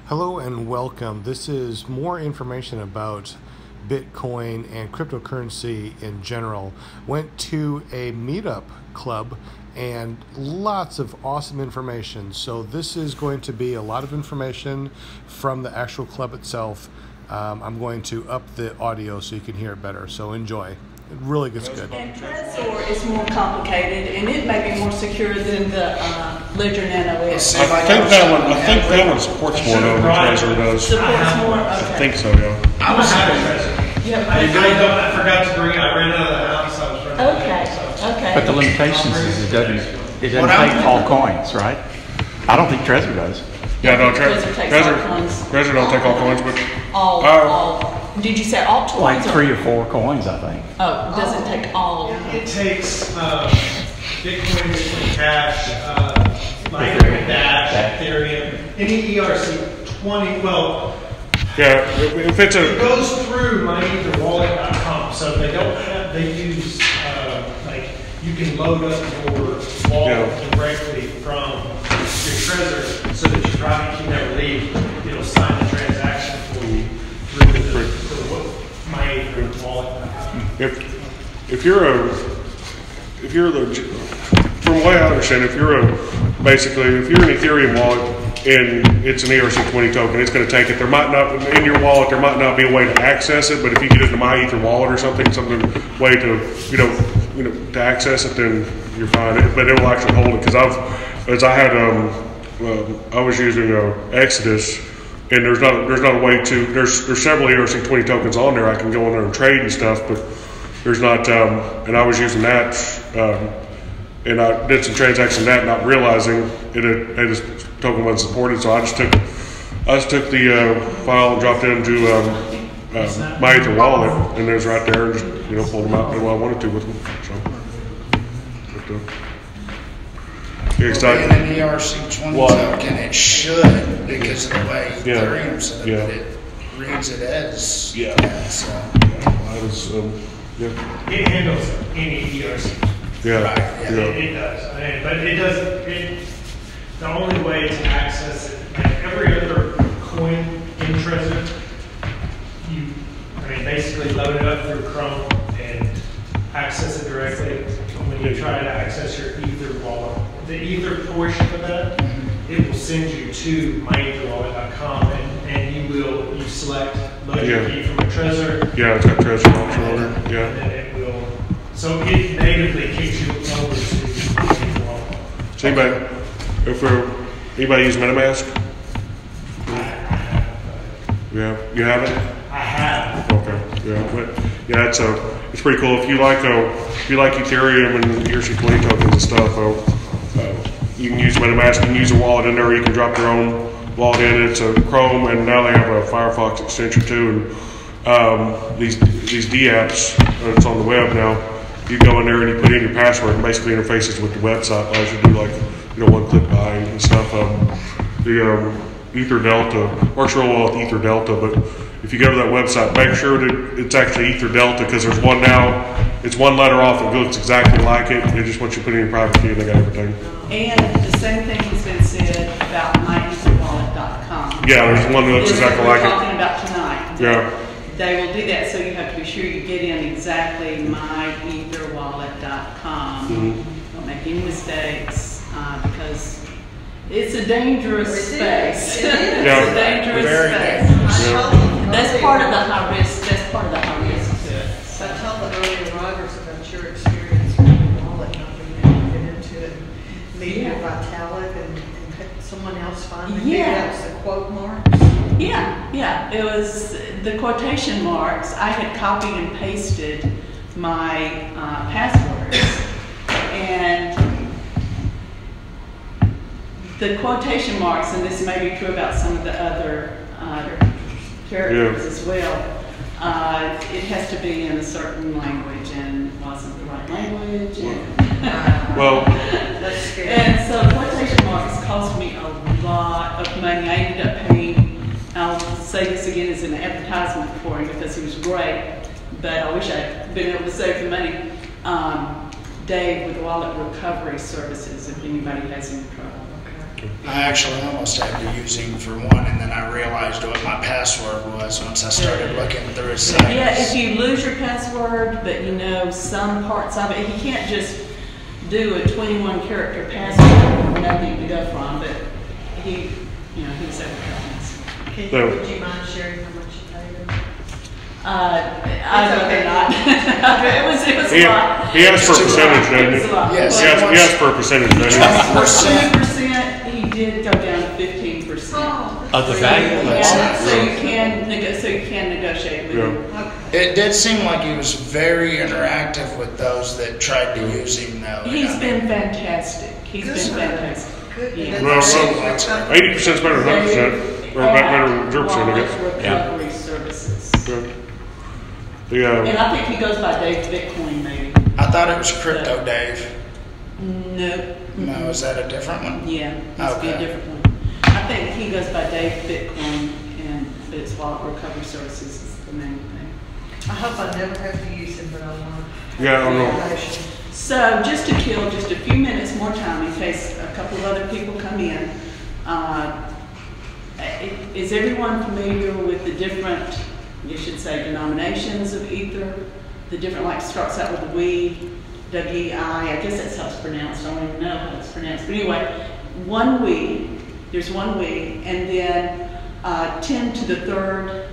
Hello and welcome. This is more information about Bitcoin and cryptocurrency in general. Went to a meetup club and lots of awesome information. So this is going to be a lot of information from the actual club itself. I'm going to up the audio so you can hear it better. So enjoy. It really gets good. And Trezor is more complicated, and it may be more secure than the Ledger Nano is. I think that one supports more than Trezor does. Supports more. Okay. I think so, yeah. I was having Trezor. You have a I forgot to bring it. I ran out of the house. I was running Okay. But the limitations is it doesn't take all coins, right? I don't think Trezor does. Yeah, no, Trezor takes all coins. Trezor don't take all coins, but All. Did you say all coins? Like 3 or 4 coins, I think. Oh, it doesn't take all. It takes Bitcoin, Bitcoin Cash, Bitcoin Dash, Ethereum, any ERC20. Well, yeah, if it's it goes through myetherwallet.com, so they don't have. They use like you can load up your wallet directly from your Trezor, so that your private key never leave. It'll sign the transaction for you through the myetherwallet.com. If you're from what I understand, if you're an Ethereum wallet and it's an ERC20 token, it's going to take it. There might not in your wallet. There might not be a way to access it, but if you get into My Ether wallet or something way to to access it, then you're fine. But it will actually hold it because I was using Exodus, and there's not a way to. There's several ERC20 tokens on there. I can go in there and trade and stuff, but there's not. And I was using that, and I did some transactions on that, not realizing this token wasn't supported. So I just took the file and dropped it into My Ether wallet, and it was right there, and just pulled them out and did what I wanted to with them. So. Being an ERC20 token, it should, because of the way Ethereum set up, but it reads it as that, so. It handles any ERC. Yeah. Right, It does. But it doesn't. The only way to access it, like every other coin in Trezor, you basically load it up through Chrome and access it directly. When you try to access your Ether wallet, the Ether portion of that, it will send you to myetherwallet.com, and you select load your key from a Trezor. Yeah, it's got Trezor option on it. Yeah. And then it will. So it natively kicks you over to the wallet. So anybody use MetaMask? Yeah, you have it? I have. Okay. Yeah, but it's pretty cool. If you like Ethereum and ERC20 tokens and stuff, you can use MetaMask. You can use a wallet in there. You can drop your own wallet in. It's a Chrome, and now they have a Firefox extension too. And these D apps, it's on the web now. You go in there and you put in your password, and basically interfaces with the website. Allows you to do one-click buy and stuff. The Ether Delta works real well with Ether Delta, but if you go to that website, make sure that it's actually Ether Delta, because there's one now. It's one letter off. It looks exactly like it. They just want you to put in your private key, and they got everything. And the same thing has been said about myetherwallet.com. Yeah, there's one that looks exactly like it. We're talking about tonight. Yeah. They will do that, so you have to be sure you get in exactly myetherwallet.com. Don't make any mistakes, because it's a dangerous space. It's a dangerous space. Yeah. That's part of the high risk. That's part of the high risk. So tell the early arrivers about your experience with the wallet, not being able to get into it, meeting your Vitalik, and someone else finally figured out the quote marks. Yeah. It was the quotation marks. I had copied and pasted my passwords, and the quotation marks, and this may be true about some of the other characters as well. It has to be in a certain language, and it wasn't the right language. That's scary. And so quotation marks cost me a lot of money. I ended up paying. I'll say this again as an advertisement for him because he was great, but I wish I'd been able to save the money. Dave with Wallet Recovery Services, if anybody has any trouble. I actually almost had to use him for one, and then I realized what my password was once I started looking through his settings. Yeah, if you lose your password, but you know some parts of it, he can't just do a 21 character password, nothing to go from, but he, you know, he's over Would you mind sharing how much you paid him? I'd rather not. it was a lot. He asked for a percentage, doesn't he? It was a lot. Yes. He asked for a percentage, doesn't he? 20%, he did go down to 15%. Of the value? Yeah, so you can negotiate with him. It did seem like he was very interactive with those that tried to use him, though. He's been fantastic. He's been fantastic. Good. Yeah. Well, 80% is better than 100%, or better than 0%, I guess. Recovery services. Yeah. And I think he goes by Dave Bitcoin, maybe. I thought it was Crypto Dave. Nope. No, is that a different one? Yeah, must be a Okay. different one. I think he goes by Dave Bitcoin, but it's Wallet Recovery Services is the main thing. I hope I never have to use him, but I want. Yeah, I don't know. So just to kill just a few minutes more time in case a couple of other people come in, is everyone familiar with the different, you should say, denominations of Ether? The different, like, starts out with WEI, W-E-I, I guess that's how it's pronounced. I don't even know how it's pronounced. But anyway, one WEI, there's one WEI, and then 10 to the third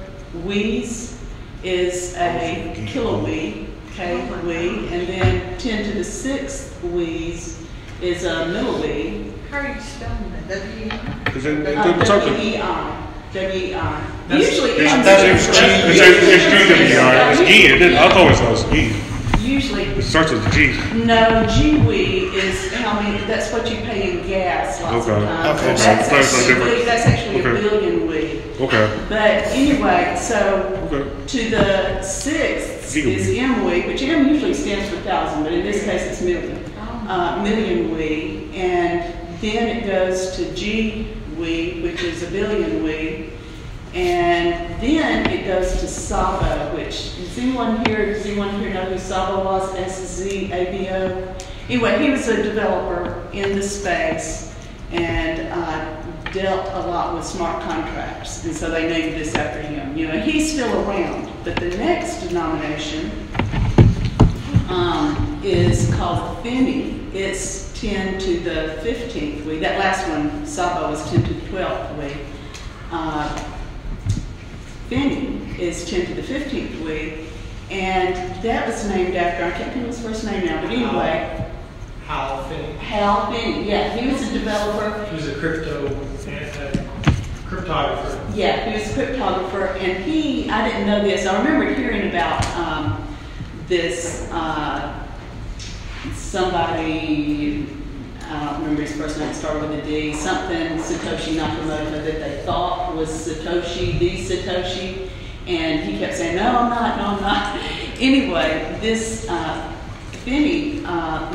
WEIs is a kilowee, K-WEI, and then 10 to the sixth WEIs is a millowee. How are you spelling that? W-E-I? Is it something? W-E-I. W-E-I. That's- Usually It's ends GWI. It's G. It didn't. I thought it was G. Usually, It starts with G. no, GWE is how many, that's what you pay in gas lots of Okay. times. Okay, So so that's actually a Okay. billion WE. Okay. But anyway, so Okay. to the sixth is MWE, which M usually stands for thousand, but in this case it's million. Million WE, and then it goes to GWE, which is a billion WE, and then it goes to Sabo, which does anyone here know who Sabo was? S-Z-A-B-O. Anyway, he was a developer in the space and dealt a lot with smart contracts, and so they named this after him. You know, he's still around, but the next denomination is called Finney. It's 10 to the 15th WE. That last one, Sabo, is 10 to the 12th WE. Finney is 10 to the 15th WE, and that was named after, I can't think of his first name now, but anyway. Hal Finney. Hal Finney, yeah, he was a developer. He was a cryptographer. Yeah, he was a cryptographer, and I didn't know this, I remember hearing about this, somebody, I don't remember his first name, started with a D, something Satoshi Nakamoto that they thought was Satoshi, the Satoshi, and he kept saying, no, I'm not. Anyway, this Finney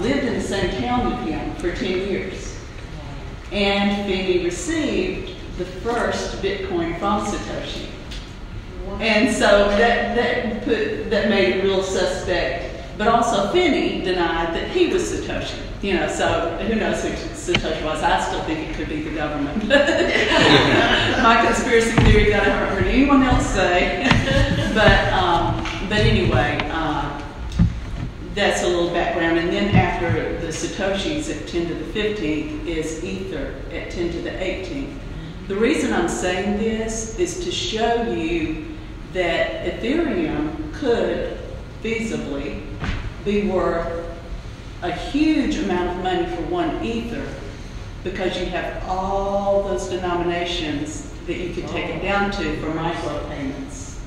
lived in the same town with him for 10 years. And Finney received the first Bitcoin from Satoshi. And so that made it real suspect. But also Finney denied that he was Satoshi. You know, so who knows who Satoshi was? I still think it could be the government. My conspiracy theory that I haven't heard anyone else say. But anyway, that's a little background. And then after the Satoshis at 10 to the 15th is Ether at 10 to the 18th. The reason I'm saying this is to show you that Ethereum could feasibly be worth a huge amount of money for one Ether, because you have all those denominations that you could take it down to for micropayments.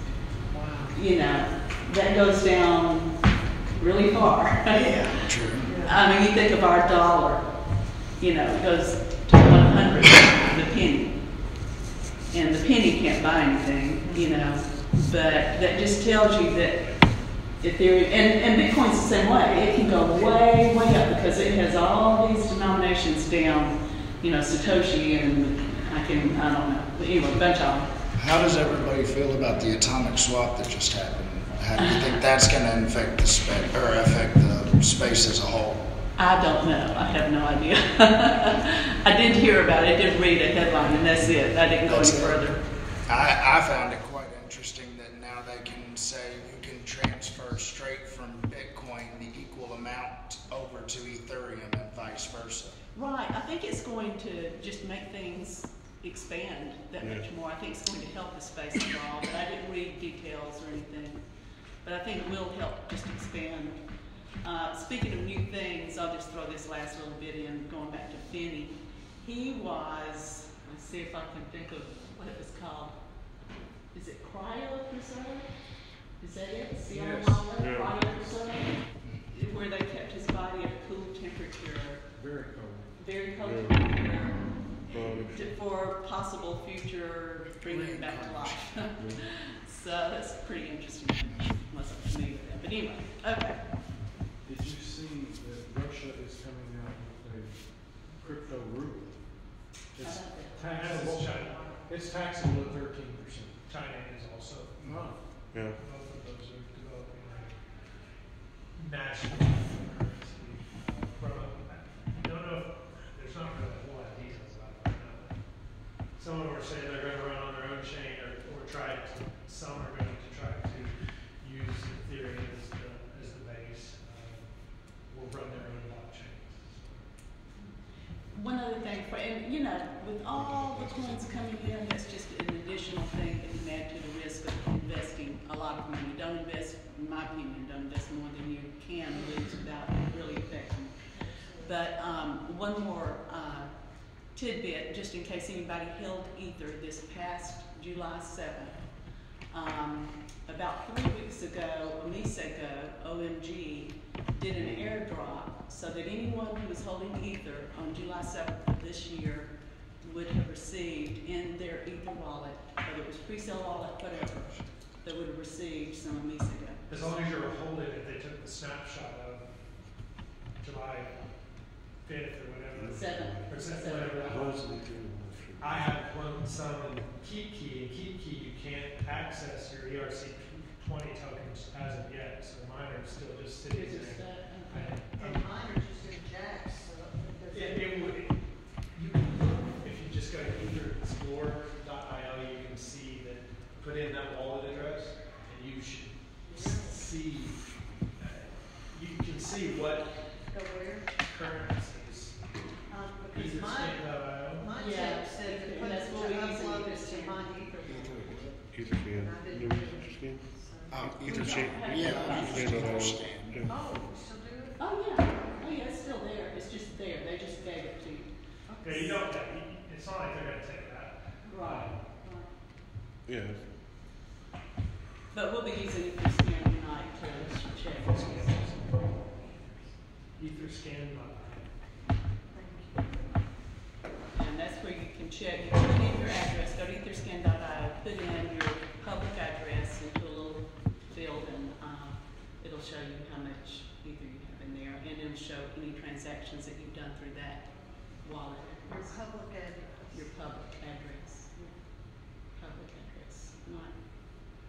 Wow. You know, that goes down really far. Yeah, true. I mean, you think of our dollar, you know, it goes to 100, the penny. And the penny can't buy anything, you know, but that just tells you that Ethereum, and Bitcoin's the same way. It can go way, way up because it has all these denominations down, you know, Satoshi, and I don't know, but anyway, a bunch of them. How does everybody feel about the atomic swap that just happened? How do you think that's going to affect the space as a whole? I don't know. I have no idea. I did hear about it. I did read a headline, and that's it. I didn't go any further. I found it quite interesting that now they can say you can transfer straight from Bitcoin the equal amount over to Ethereum and vice versa. Right. I think it's going to just make things expand that much more. I think it's going to help the space overall, but I didn't read details or anything. But I think it will help just expand. Speaking of new things, I'll just throw this last little bit in, going back to Finney. He was, let's see if I can think of what it was called. Is it cryopreserve? Is that it? Yes. Cryopreserve? Where they kept his body at a cool temperature. Very cold. Very cold Yeah. temperature. For possible future bringing back to life. So that's pretty interesting. Wasn't familiar with that. But anyway, okay. Did you see that Russia is coming out with a crypto rule? It's taxable. It's taxable at 13%. China is also. Oh. Yeah. Both of those are developing a national currency. I don't know if there's not really a whole lot of details about it right now. Some of them are saying they're going to run on their own chain, or try to. Some are going to try to use Ethereum as the base. Will run their own blockchains. One other thing, and you know, with all the coins coming in, that's just an additional thing that can add to the risk of investing a lot of money. Don't invest, in my opinion, don't invest more than you can lose without really affecting. But one more tidbit, just in case anybody held Ether this past July 7th. About 3 weeks ago, OMG did an airdrop so that anyone who was holding Ether on July 7th of this year would have received in their Ether wallet, whether it was pre-sale wallet, whatever, they would have received some Amisago. As long as you're holding it, they took the snapshot of July 5th or whatever. 7th. Or 7th, whatever that was. I have one some in KeepKey. In KeepKey, you can't access your ERC20 tokens as of yet, so mine are still just sitting there. And mine are just in jacks, so It would, if you just go to etherexplorer.io, you can see that, put in that wallet address, and you should see, you can see what go where? currencies. Because my check said to put that's what we use in upload Ether this to scan. my Ether. Etherscan. I didn't You do know it. Etherscan? So- Etherscan. Yeah, I Yeah, no, understand. yeah. Oh, we still do it? Oh yeah, it's still there. It's just there. They just gave it to you. Yeah, you don't, it's not like they're gonna take that. Right. Yeah. But we'll be using Etherscan tonight to check. Etherscan. And that's where you can check. You put in your address, go to etherscan.io, put in your public address into a little field, and it'll show you how much Ether you have in there, and it'll show any transactions that you've done through that wallet. Your public address. Your public address. Public address,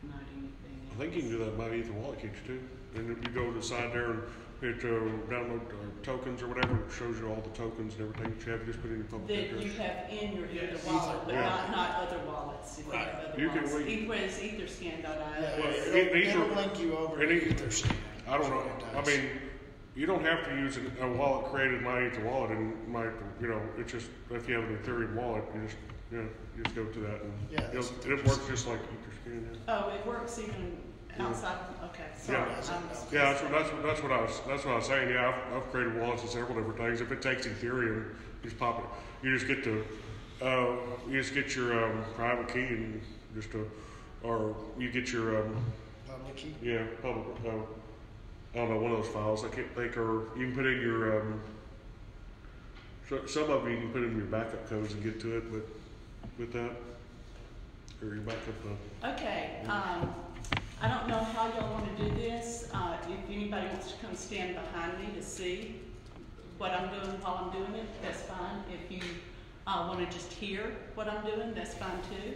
not anything else. I think you can do that by Ether Wallet, can't you, too? And if you go to the side there and hit download tokens or whatever, it shows you all the tokens and everything that you have. You just put in your public That address. you have in your Ether Yes. wallet, but Yeah. not other wallets. If you have other You can wallets. link- Whereas etherscan.io. Yeah, it'll link you over to Ether- Etherscan. I don't know. It I does. mean, you don't have to use a wallet created my Ether wallet, and it's just if you have an Ethereum wallet, you just go to that, and Yeah, that's what it works just like Etherscan. Yeah. Oh, it works even outside. Okay, sorry. Yeah. Yeah, that's what I was saying. Yeah, I've created wallets of several different things. If it takes Ethereum, you just pop it. You just get your private key and or you get your Public key. yeah public. I don't know, one of those files. I can't think. Or you can put in your some of them you can put in your backup codes and get to it, but with that or your backup. Okay. I don't know how y'all want to do this. If anybody wants to come stand behind me to see what I'm doing while I'm doing it, that's fine. If you want to just hear what I'm doing, that's fine too.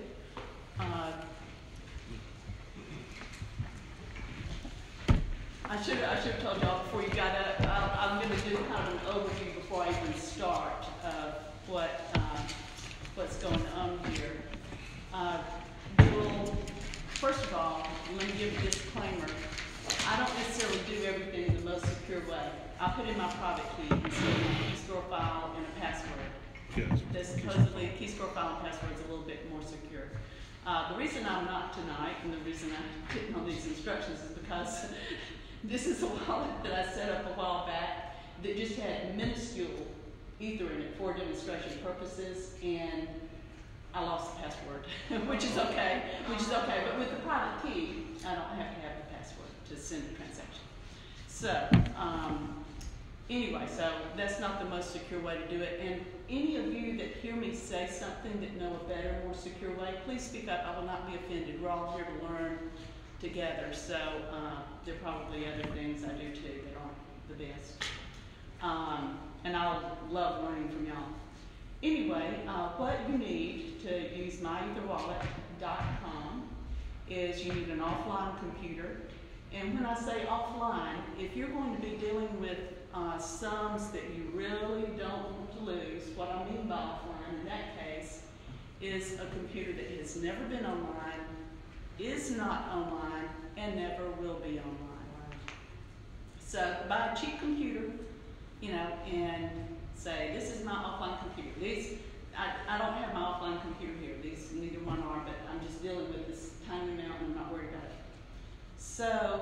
I should have told y'all before you got up. I'm going to do kind of an overview before I even start of what's going on here. First of all, let me give a disclaimer. I don't necessarily do everything the most secure way. I put in my private key instead of my key store file and a password. Yes. That's supposedly key store file and password is a little bit more secure. The reason I'm not tonight, and the reason I'm putting on these instructions, is because this is a wallet that I set up a while back that just had minuscule ether in it for demonstration purposes, and I lost the password, which is okay. But with the private key, I don't have to have the password to send a transaction. So anyway, so that's not the most secure way to do it. And any of you that hear me say something that know a better, more secure way, please speak up. I will not be offended. We're all here to learn together. So there are probably other things I do too that aren't the best. And I'll love learning from y'all. Anyway, what you need to use myetherwallet.com is you need an offline computer. And when I say offline, if you're going to be dealing with sums that you really don't want to lose, what I mean by offline in that case is a computer that has never been online, is not online, and never will be online. So buy a cheap computer, and say, this is my offline computer. I don't have my offline computer here. These, neither one are, but I'm just dealing with this tiny amount and I'm not worried about it. So,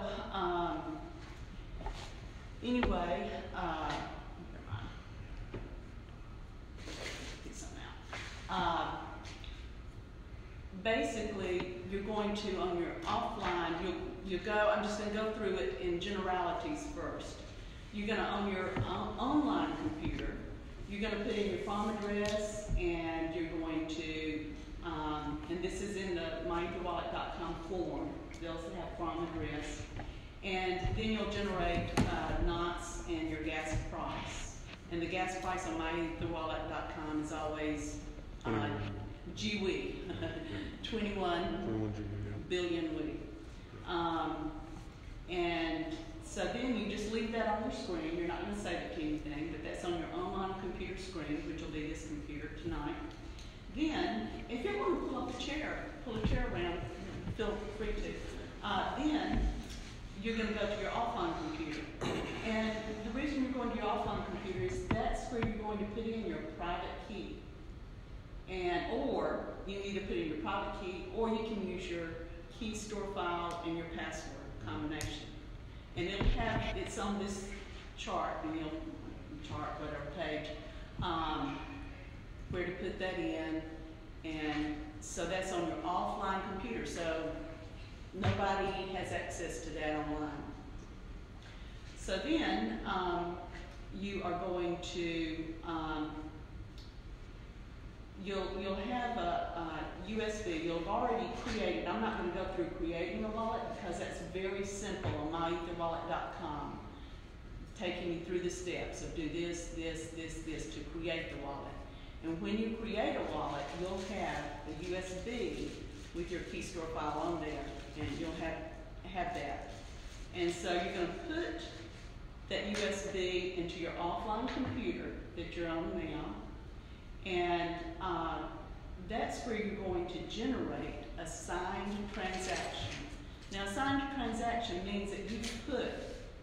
anyway, get something out. Basically, you're going to, on your offline, you go, I'm just going to go through it in generalities first. You're going to, on your online computer, you're going to put in your farm address, and you're going to, and this is in the myetherwallet.com form. They'll have farm address. And then you'll generate knots and your gas price. And the gas price on myetherwallet.com is always GWE, 21 billion WE. And so then you just leave that on your screen. You're not going to save it to anything, but that's on your online computer screen, which will be this computer tonight. Then, if you're going to pull a chair around, feel free to. Then you're going to go to your offline computer. And the reason you're going to your offline computer is that's where you're going to put in your private key. Or you either put in your private key, or you can use your key store file and your password combination. And it's on this chart, whatever page, where to put that in. And so that's on your offline computer. So nobody has access to that online. So then you are going to, you'll have a USB. You'll have already created, I'm not going to go through creating a wallet because that's very simple on myetherwallet.com, taking you through the steps of do this to create the wallet. And when you create a wallet, you'll have a USB with your key store file on there, and you'll have that. And so you're going to put that USB into your offline computer that you're on now, and that's where you're going to generate a signed transaction. Now, a signed transaction means that you put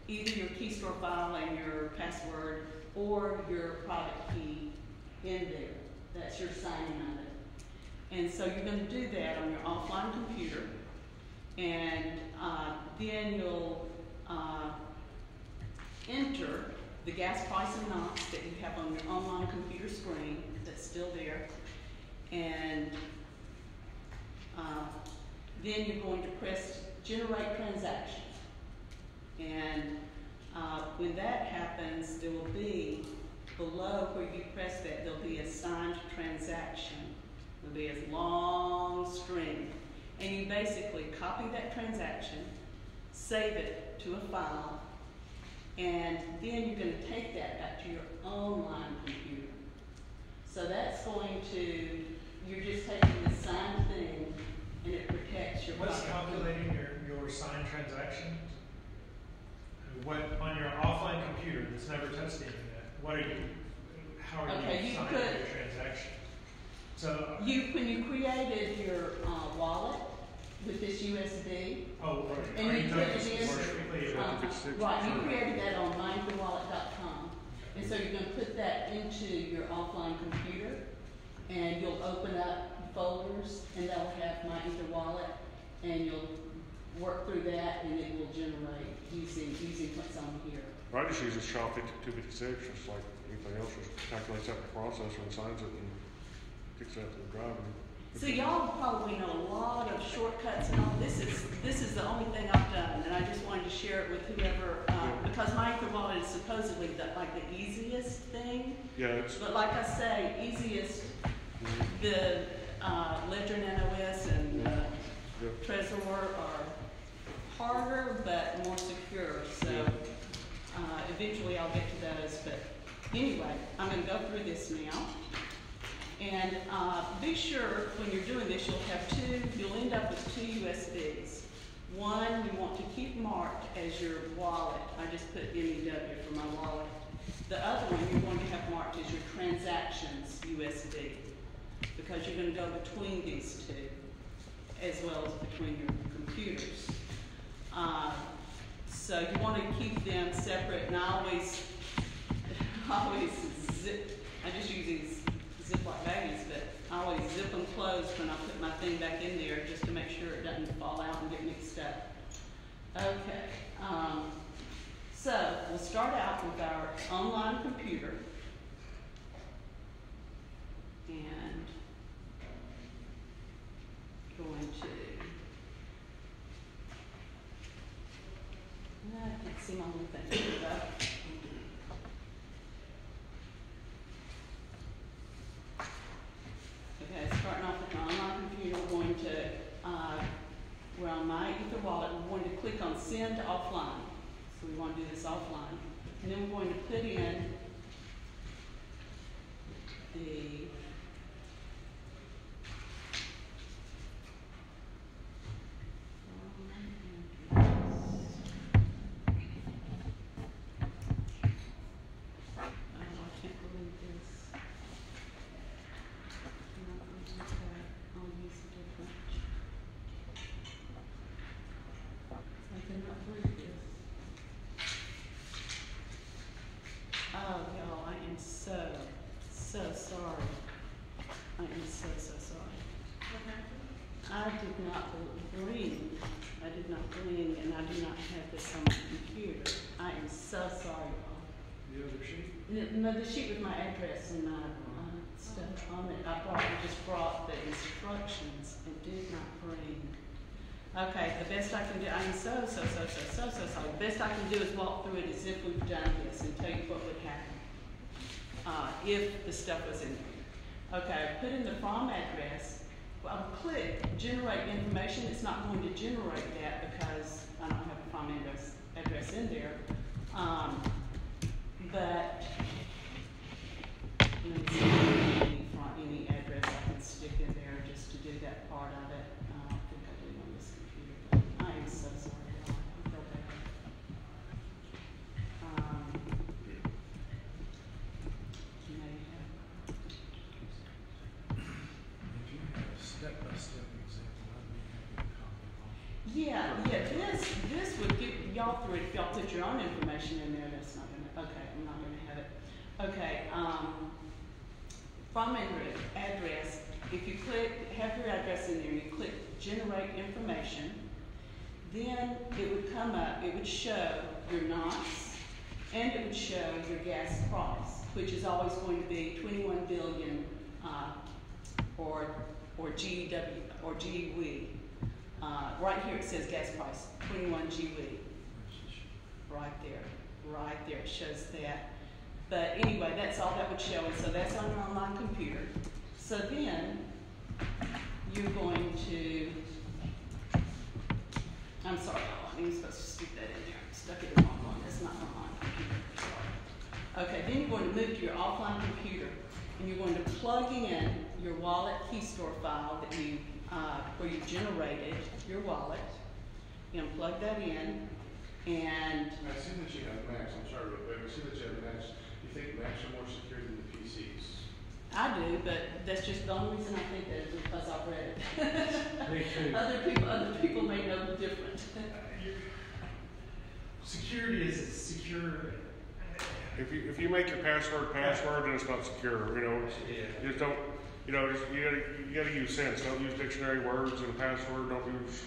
either your key store file and your password or your private key in there. That's your signing of it. And so you're going to do that on your offline computer, and then you'll enter the gas price and knots that you have on your online computer screen that's still there, and then you're going to press generate transaction. And when that happens, there will be below where you press that, there'll be a signed transaction. There'll be a long string. And you basically copy that transaction, save it to a file, and then you're going to take that back to your online computer. So that's going to, you're just taking the signed thing, and it protects your What's calculating your signed transaction? What on your offline offline computer that's never touched the internet, how are Okay, you you signing could- your transaction? So, When you created your wallet with this USB, oh, right. and Are you you put talking it in, specifically about? right, you created that on mindyourwallet.com. And so you're going to put that into your offline computer, and you'll open up folders, and they'll have My Ether Wallet, and you'll work through that, and it will generate using what's on here. I just use this SHA-256, just like anything else, just calculates out the processor and signs it and kicks it out to the driver. So y'all probably know a lot of shortcuts and all. This is the only thing I've done, and I just wanted to share it with whoever, because My Ether Wallet is supposedly the easiest thing. Yeah, it's, But like I say, easiest, the Ledger NOS and Trezor are harder but more secure. So eventually I'll get to those. But anyway, I'm going to go through this now. And be sure when you're doing this, you'll end up with 2 USBs. One you want to keep marked as your wallet. I just put MEW for my wallet. The other one you're going to have marked as your transactions USB, because you're going to go between these two as well as between your computers. So you want to keep them separate, and I always zip. I just use these Ziploc baggies, but I always zip them closed when I put my thing back in there, just to make sure it doesn't fall out and get mixed up. Okay, so we'll start out with our online computer, and going to, I can't see my little thing. Here we go. Okay, starting off with my online computer, we're going to, we're on My Ether Wallet, we're going to click on Send Offline. So we want to do this offline. And then we're going to put in the oh, y'all, I am so sorry. I am so sorry. I did not bring, and I do not have this on my computer. I am so sorry, y'all. The other sheet? No, the sheet with my address and my stuff on it. I just brought the instructions and did not bring. Okay, the best I can do, I am so sorry. The best I can do is walk through it as if we've done this and tell you what would happen if the stuff was in there. Okay, put in the from address. Well, I'll click generate information. It's not going to generate that because I don't have a from address in there. But let me see any address I can stick in there just to do that part of it. I don't think I do on this computer. I am so sorry. I feel bad. If you have a step-by-step example, I'd be happy to copy. Yeah, this would get y'all through it. If y'all put your own information in there, that's not gonna, okay, I'm not gonna have it. Okay, from address, if you have your address in there, and you click generate information, then it would come up, it would show your NOx, and it would show your gas price, which is always going to be 21 billion, or GW, or GW. Right here it says gas price, 21 GW. Right there, it shows that. But anyway, that's all that would show, and so that's on your online computer. So then, you're going to, I'm sorry, I was supposed to stick that in there. I stuck it in the wrong one, that's not my online computer, sorry. Okay, then you're going to move to your offline computer, and you're going to plug in your wallet key store file that where you generated your wallet. You're going to plug that in, And I see that you have Macs, I'm sorry, but I see that you have Macs. You think Macs are more secure than the PCs? I do, but that's just the only reason I think that is because I've read it. Me too. Other people may know different. Security is secure. If you make your password, then it's not secure. You know, you just don't. You know, you gotta use sense. Don't use dictionary words and password. Don't use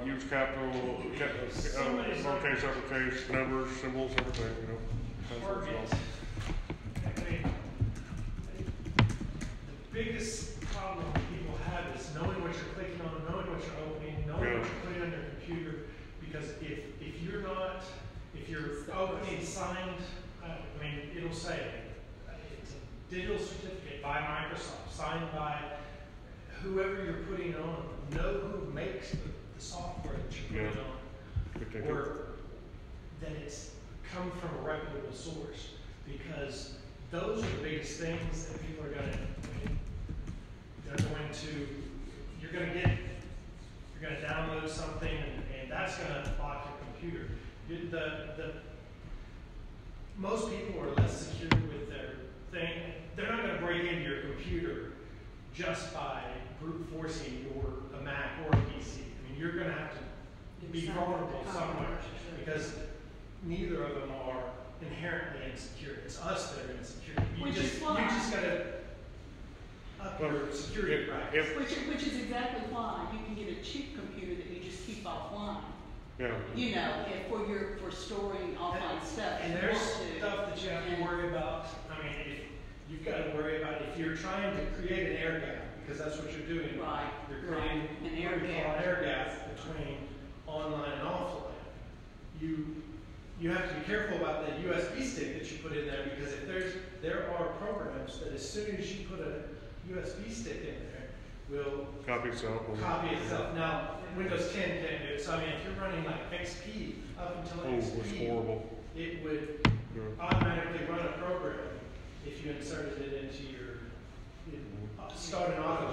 use capital, lowercase, uppercase, numbers, symbols, everything. You know, passwords and all. I mean, the biggest problem people have is knowing what you're clicking on, knowing what you're opening, knowing what you're putting on your computer. Because if you're opening signed, I mean, it'll say it's a digital certificate by Microsoft, signed by whoever you're putting on. Know who makes the software that you're putting on, or that it's come from a reputable source. Because those are the biggest things that people are going to. You're going to download something, and that's going to lock your computer. Most people are less secure with their thing. They're not going to break into your computer just by brute forcing a Mac or a PC. I mean, you're going to have to be vulnerable somewhere, because neither of them are inherently insecure. It's us that are insecure. You just got to up your security practice. Which is exactly why you can get a cheap computer that you just keep offline. Yeah. You know, for storing offline stuff. And there's stuff that you have to worry about. I mean, you've got to worry about if you're trying to create an air gap, because that's what you're doing. Right. You're creating an air gap between online and offline. You have to be careful about that USB stick that you put in there, because if there are programs that as soon as you put a USB stick in there, will copy itself. Now, Windows 10 can't do it. So, I mean, if you're running like XP up until XP, it's horrible. It would automatically run a program if you inserted it into your start an auto.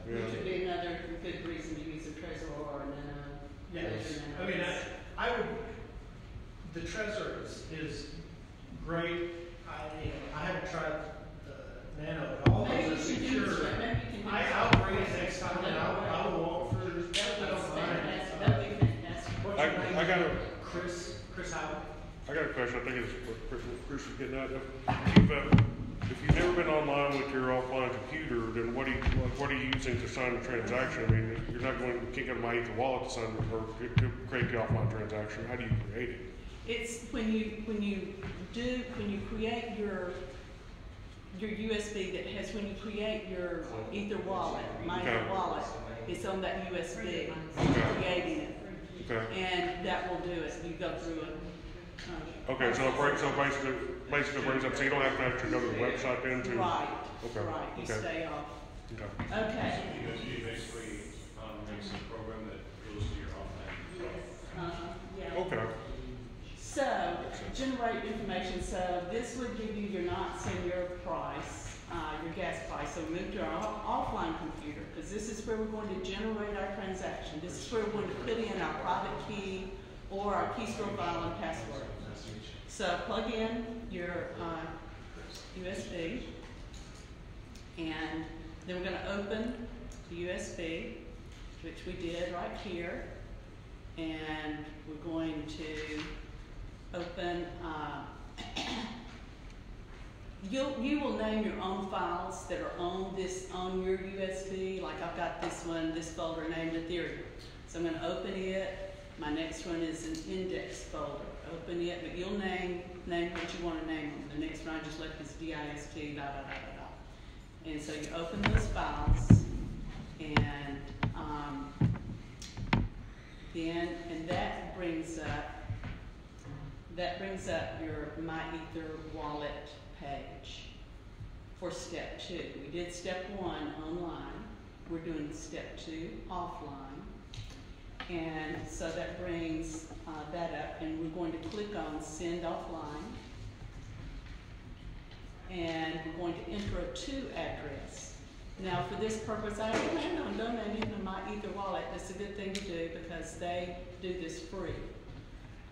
Which would be another good reason to use a Trezor or an Yes. I mean, I would. The Trezor is great. I haven't tried the Nano at all. Maybe It's you should secure. do this, maybe you can do I'll bring it next time, and I will walk through. I don't mind. That'd be fantastic. What's your name? Chris Howard. I got a question. I think it's Chris was getting at. If you've never been online with your offline computer, then what are you using to sign the transaction? I mean, you're not going to kick out my Ether wallet to sign or to create the offline transaction. How do you create it? It's when you create your USB that has, when you create your Ether wallet, my Ether wallet, it's on that USB. Creating it. Okay. And that will do it. You go through it. Okay, so basically brings up, so you don't have to actually go to the website then to. Right. Okay. Right. You stay off. Okay. Okay. USB basically makes a program that goes to your offline. Yes. Yeah. Okay. So, generate information. So, this would give you your knots and your price, your gas price. So, move to our offline computer, because this is where we're going to generate our transaction. This is where we're going to put in our private key or our keystroke file and password. So, plug in your USB, and then we're going to open the USB, which we did right here, and we're going to open, you will name your own files that are on your USB. Like I've got this folder named Ethereum. So I'm going to open it. My next one is an index folder. Open it, but you'll name what you want to name them. The next one I just left is dist, And so you open those files, and that brings up your My Ether wallet page for step 2. We did step 1 online. We're doing step 2 offline. And so that brings that up, and we're going to click on Send Offline. And we're going to enter a to address. Now, for this purpose, I plan on donating to My Ether wallet, that's a good thing to do because they do this free.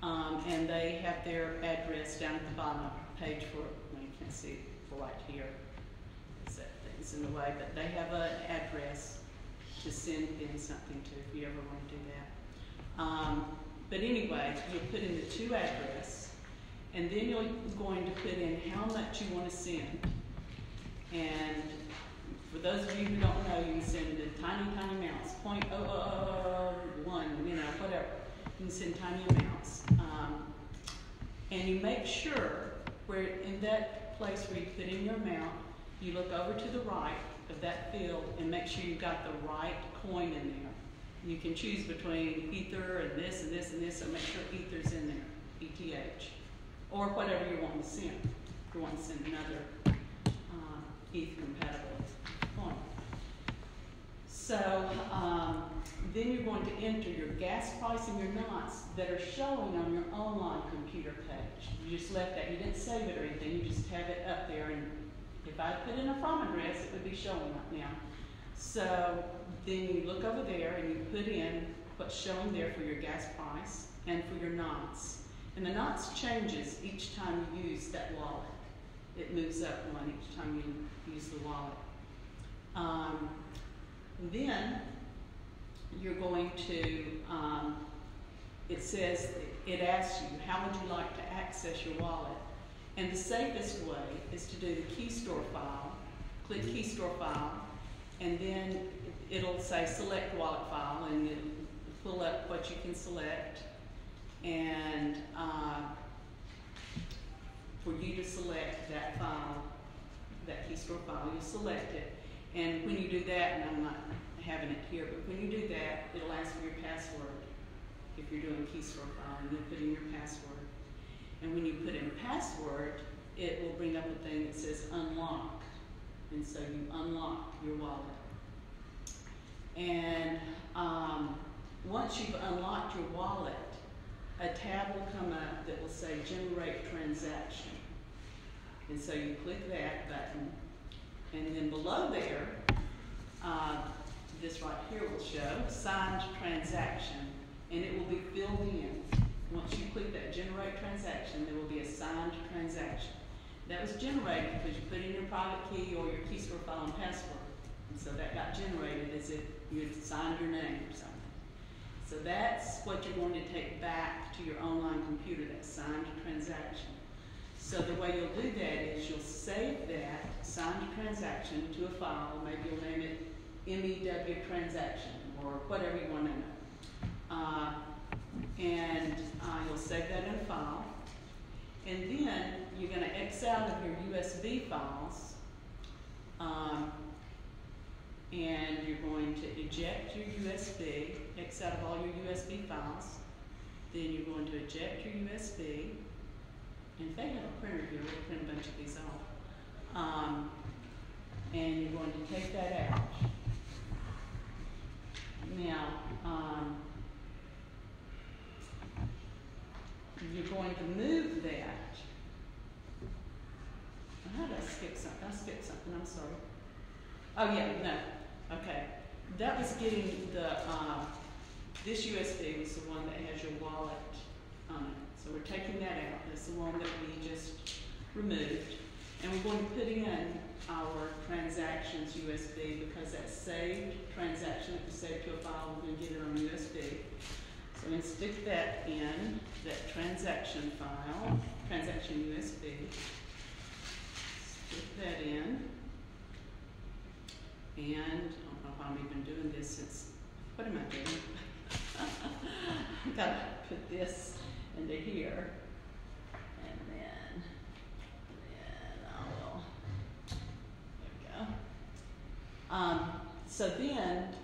And they have their address down at the bottom of the page for, well, you can't see it for right here. That thing's in the way, but they have an address to send in something to if you ever want to do that. But anyway, you'll put in the to address, and then you're going to put in how much you want to send. And for those of you who don't know, you can send in tiny, tiny amounts, 0.001, whatever. You can send tiny amounts. And you make sure where in that place where you put in your amount, you look over to the right of that field and make sure you've got the right coin in there. You can choose between Ether and this and this and this, so make sure Ether's in there, ETH, or whatever you want to send. If you want to send another ETH compatible coin. So then you're going to enter your gas price and your knots that are showing on your online computer page. You just left that. You didn't save it or anything. You just have it up there. And if I put in a from address, it would be showing right now. So then you look over there and you put in what's showing there for your gas price and for your knots. And the knots changes each time you use that wallet. It moves up one each time you use the wallet. Then you're going to, it says, it asks you, how would you like to access your wallet? And the safest way is to do the key store file, click key store file, and then it'll say select wallet file, and it'll pull up what you can select. And for you to select that file, that key store file, you select it. And when you do that, and I'm not having it here, but when you do that, it'll ask for your password if you're doing key store file, and then put in your password. And when you put in password, it will bring up a thing that says unlock. And so you unlock your wallet. And once you've unlocked your wallet, a tab will come up that will say generate transaction. And so you click that button, and then below there, this right here will show signed transaction, and it will be filled in. Once you click that generate transaction, there will be a signed transaction. That was generated because you put in your private key or your key store file and password. And so that got generated as if you had signed your name or something. So that's what you're going to take back to your online computer, that signed transaction. So the way you'll do that is you'll save that signed transaction to a file. Maybe you'll name it MEW transaction or whatever you want to know. And you'll save that in a file. And then you're going to X out of your USB files. And you're going to eject your USB, X out of all your USB files. Then you're going to eject your USB. And if they have a printer here, we'll print a bunch of these off. And you're going to take that out. Now, you're going to move that. How did I skip something? I skipped something, I'm sorry. Oh yeah, no, okay. That was getting the, this USB was the one that has your wallet on it. So we're taking that out. That's the one that we just removed. And we're going to put in our transactions USB because that saved transaction, if you save to a file, we're going to get it on USB. So I'm going to stick that in, that transaction file, transaction USB. Stick that in. And I don't know if I'm even doing this since, what am I doing? I've got to put this into here. And then I will, there we go. So then,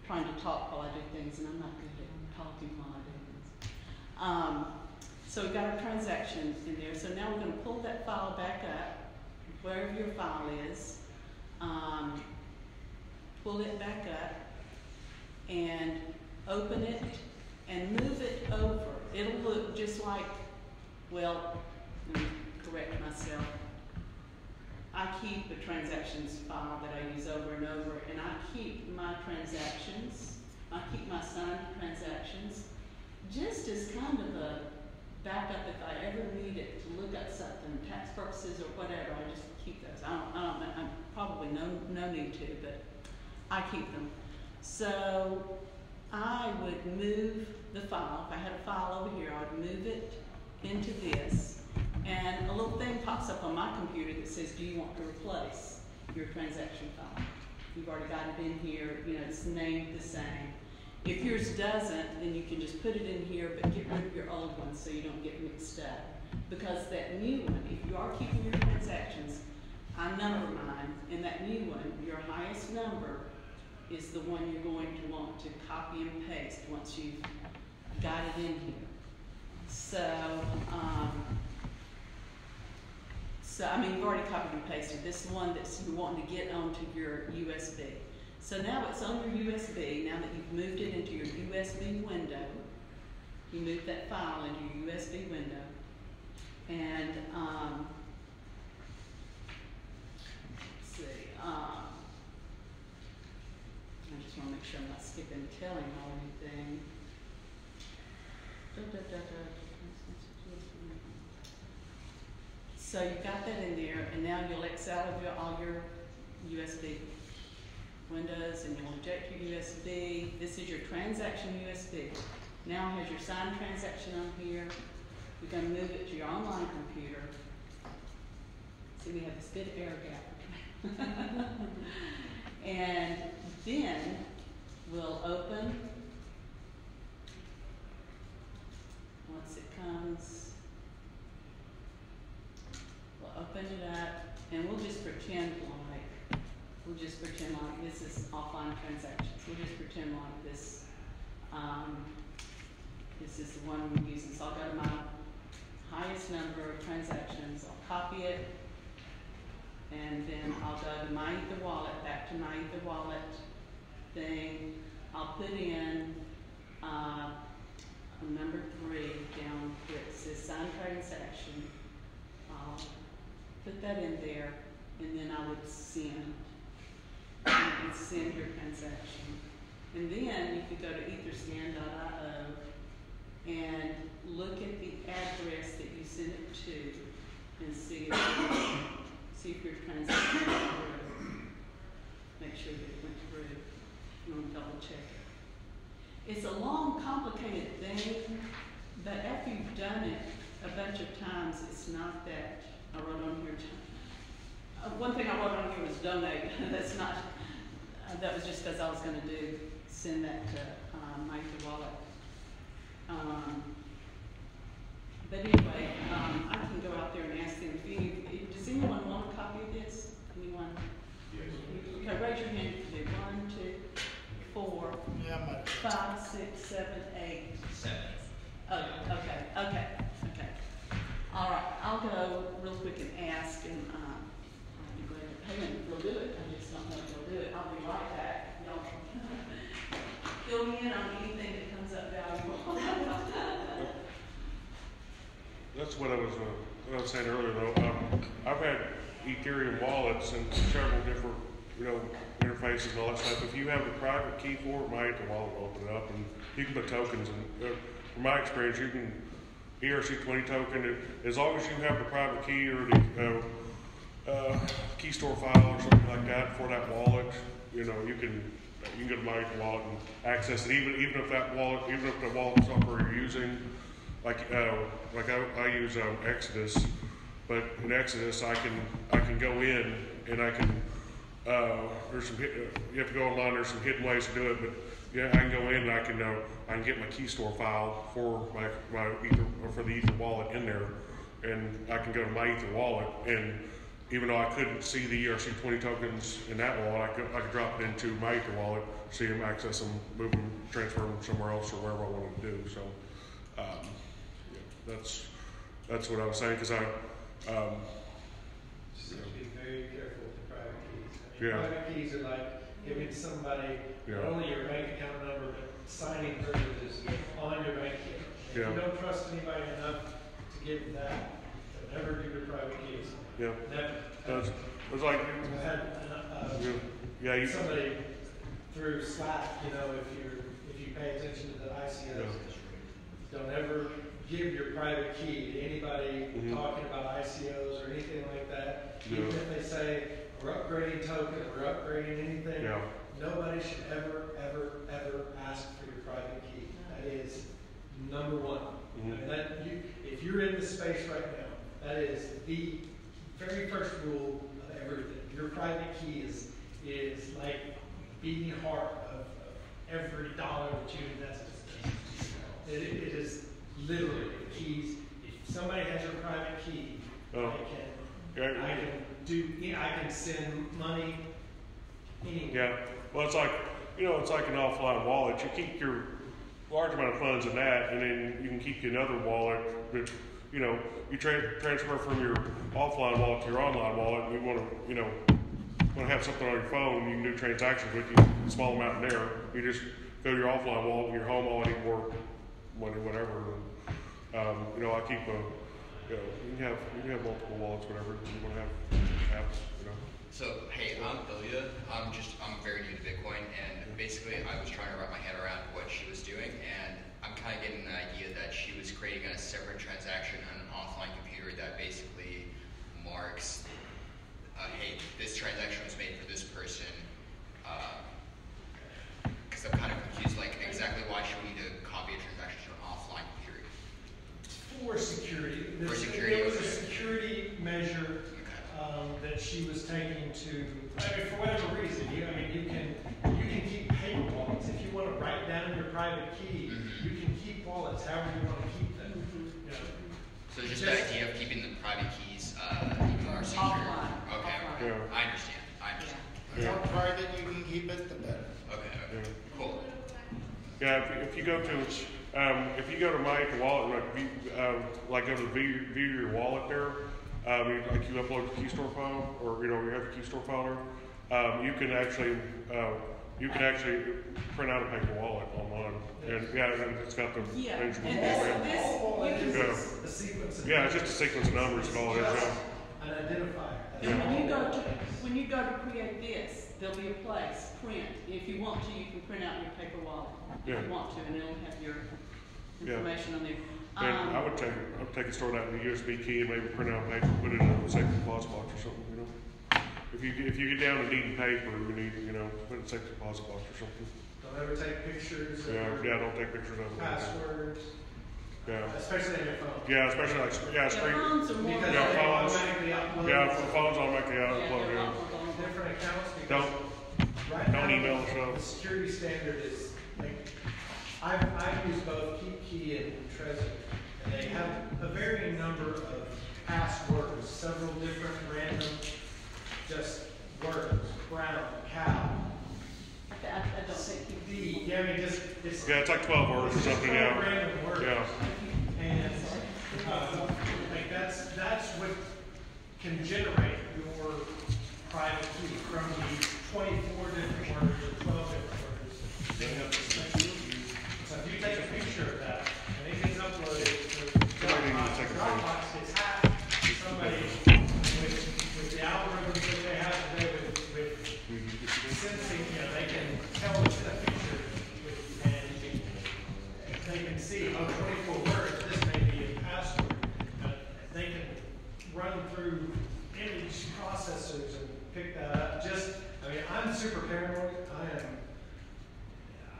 trying to talk while I do things, and I'm not good at talking while I do things. So we've got our transaction in there. So now we're going to pull that file back up, wherever your file is. Pull it back up and open it and move it over. It'll look just like, well, let me correct myself. I keep a transactions file that I use over and over, and I keep my transactions I keep my signed transactions just as kind of a backup if I ever need it to look up something, tax purposes or whatever. I just keep those. I probably no need to, but I keep them. So I would move the file. If I had a file over here, I would move it into this, and a little thing pops up on my computer that says, do you want to replace your transaction file? You've already got it in here, you know, it's named the same. If yours doesn't, then you can just put it in here, but get rid of your old one so you don't get mixed up. Because that new one, if you are keeping your transactions, I number mine, and that new one, your highest number is the one you're going to want to copy and paste once you've got it in here. So I mean, you've already copied and pasted. This is the one that you're wanting to get onto your USB. So now it's on your USB. Now that you've moved it into your USB window, you move that file into your USB window, and let's see. I just want to make sure I'm not skipping telling or anything. So you've got that in there, and now you'll X out of all your USB windows, and you'll eject your USB. This is your transaction USB. Now it has your signed transaction on here. You're going to move it to your online computer. See, we have this good air gap. And then we'll open, once it comes, we'll open it up, and we'll just pretend like this is offline transactions. We'll just pretend like this, this is the one we're using. So I'll go to my highest number of transactions, I'll copy it, and then I'll go to my Ether wallet, back to my Ether wallet thing. I'll put in number 3 down where it says signed transaction. I'll put that in there, and then I would send. You can send your transaction. And then you could go to etherscan.io and look at the address that you sent it to and see if your transaction went through. Make sure that it went through. You want to double check it. It's a long, complicated thing, but after you've done it a bunch of times, it's not that. I wrote on here. One thing I wrote on here was donate. That's not. That was just because I was going to send that to my Ether wallet. But anyway, I can go out there and ask them. Does anyone want a copy of this? Anyone? Yes. Okay, raise your hand if you do. 1, 2, 4, 5, 6, 7, 8. 7. Oh, okay. All right, I'll go real quick and ask, and I'll be glad to pay them if they'll do it. I just don't know if they'll do it. I'll be right back. Y'all fill me in on anything that comes up valuable. That's what I was saying earlier, though. I've had Ethereum wallets and several different, interfaces and all that stuff. If you have the private key for it, my Ether wallet will open it up, and you can put tokens. And from my experience, you can ERC20 token as long as you have the private key or the key store file or something like that for that wallet. You can go to my Ether wallet and access it, even if that wallet, even if the wallet software you're using. Like I use Exodus, but in Exodus I can go in and I can there's some you have to go online. There's some hidden ways to do it, but yeah, I can go in and I can get my key store file for my Ether or for the Ether wallet in there, and I can go to my Ether wallet, and even though I couldn't see the ERC20 tokens in that wallet, I could drop it into my Ether wallet, see them, access them, move them, transfer them somewhere else or wherever I wanted to do. So. That's what I was saying, because just have to be very careful with the private keys. Private keys are like giving somebody not only your bank account number, but signing privileges on your bank account. If you don't trust anybody enough to give that, never give your private keys. Yeah. Never. It's like somebody through Slack, you know, if you pay attention to the ICOs, don't ever give your private key to anybody talking about ICOs or anything like that. Even if they say we're upgrading token or we're upgrading anything, nobody should ever, ever, ever ask for your private key. That is number one. I mean, if you're in this space right now, that is the very first rule of everything. Your private key is like beating heart of every dollar that you invest. It is literally the keys. If somebody has your private key, I can send money anywhere. Yeah. Well, it's like, you know, it's like an offline wallet. You keep your large amount of funds in that, and then you can keep another wallet that, you know, you transfer from your offline wallet to your online wallet. And you want to, you know, want to have something on your phone, you can do transactions with you, a small amount in there. You just go to your offline wallet in your home wallet, you can work money, whatever. You know, I keep a, you know, you can have multiple wallets, whatever you want to have, you know. So, hey, I'm Ilya. I'm very new to Bitcoin, and basically I was trying to wrap my head around what she was doing, and I'm kind of getting the idea that she was creating a separate transaction on an offline computer that basically marks, hey, this transaction was made for this person, because I'm kind of confused, like, exactly why should we need to copy a transaction to an offline computer? For security. For security. It was a security measure that she was taking to, I mean, for whatever reason. You can keep paper wallets. If you want to write down your private key, you can keep wallets however you want to keep them. You know, so just the idea of keeping the private keys more secure. Offline. Okay. Yeah. I understand. The more private you can keep it, the better. Okay. Cool. Yeah, if you go to my wallet, like go to view your wallet there, like you upload the key store file, or you know you have the key store file there, you can actually print out a paper wallet online, and and it's got the things from a sequence of it's just a sequence of numbers and all it is. An identifier. And when you go to create this, there'll be a place, print. If you want to, you can print out your paper wallet if you want to, and it'll have your information on there. And I would take and store that in a USB key and maybe print out paper, put it in a safety deposit box or something, you know. If you get down to needing paper, you need, you know, put it in a safety deposit box or something. Don't ever take pictures. Don't take pictures of it. Passwords. Yeah. Especially on your phone. Yeah, especially like screen. Phones are more. Because they automatically upload. Yeah, phones automatically upload. Different accounts. Don't email stuff. The security standard is like I've used both KeepKey and Trezor, and they have a varying number of passwords, several different random just words, brown, cow. I don't think it's like 12 words or something. Yeah. Random words. Yeah. And like that's what can generate your private key from these 24 different words or 12 different words. So if you take a picture of that and it gets uploaded to Dropbox, gets hacked. Somebody with the algorithms that they have today with sensing, you know, they can tell it's in a picture and they can see, 24 words, this may be a password. They can run through image processors and pick that up. I'm super paranoid.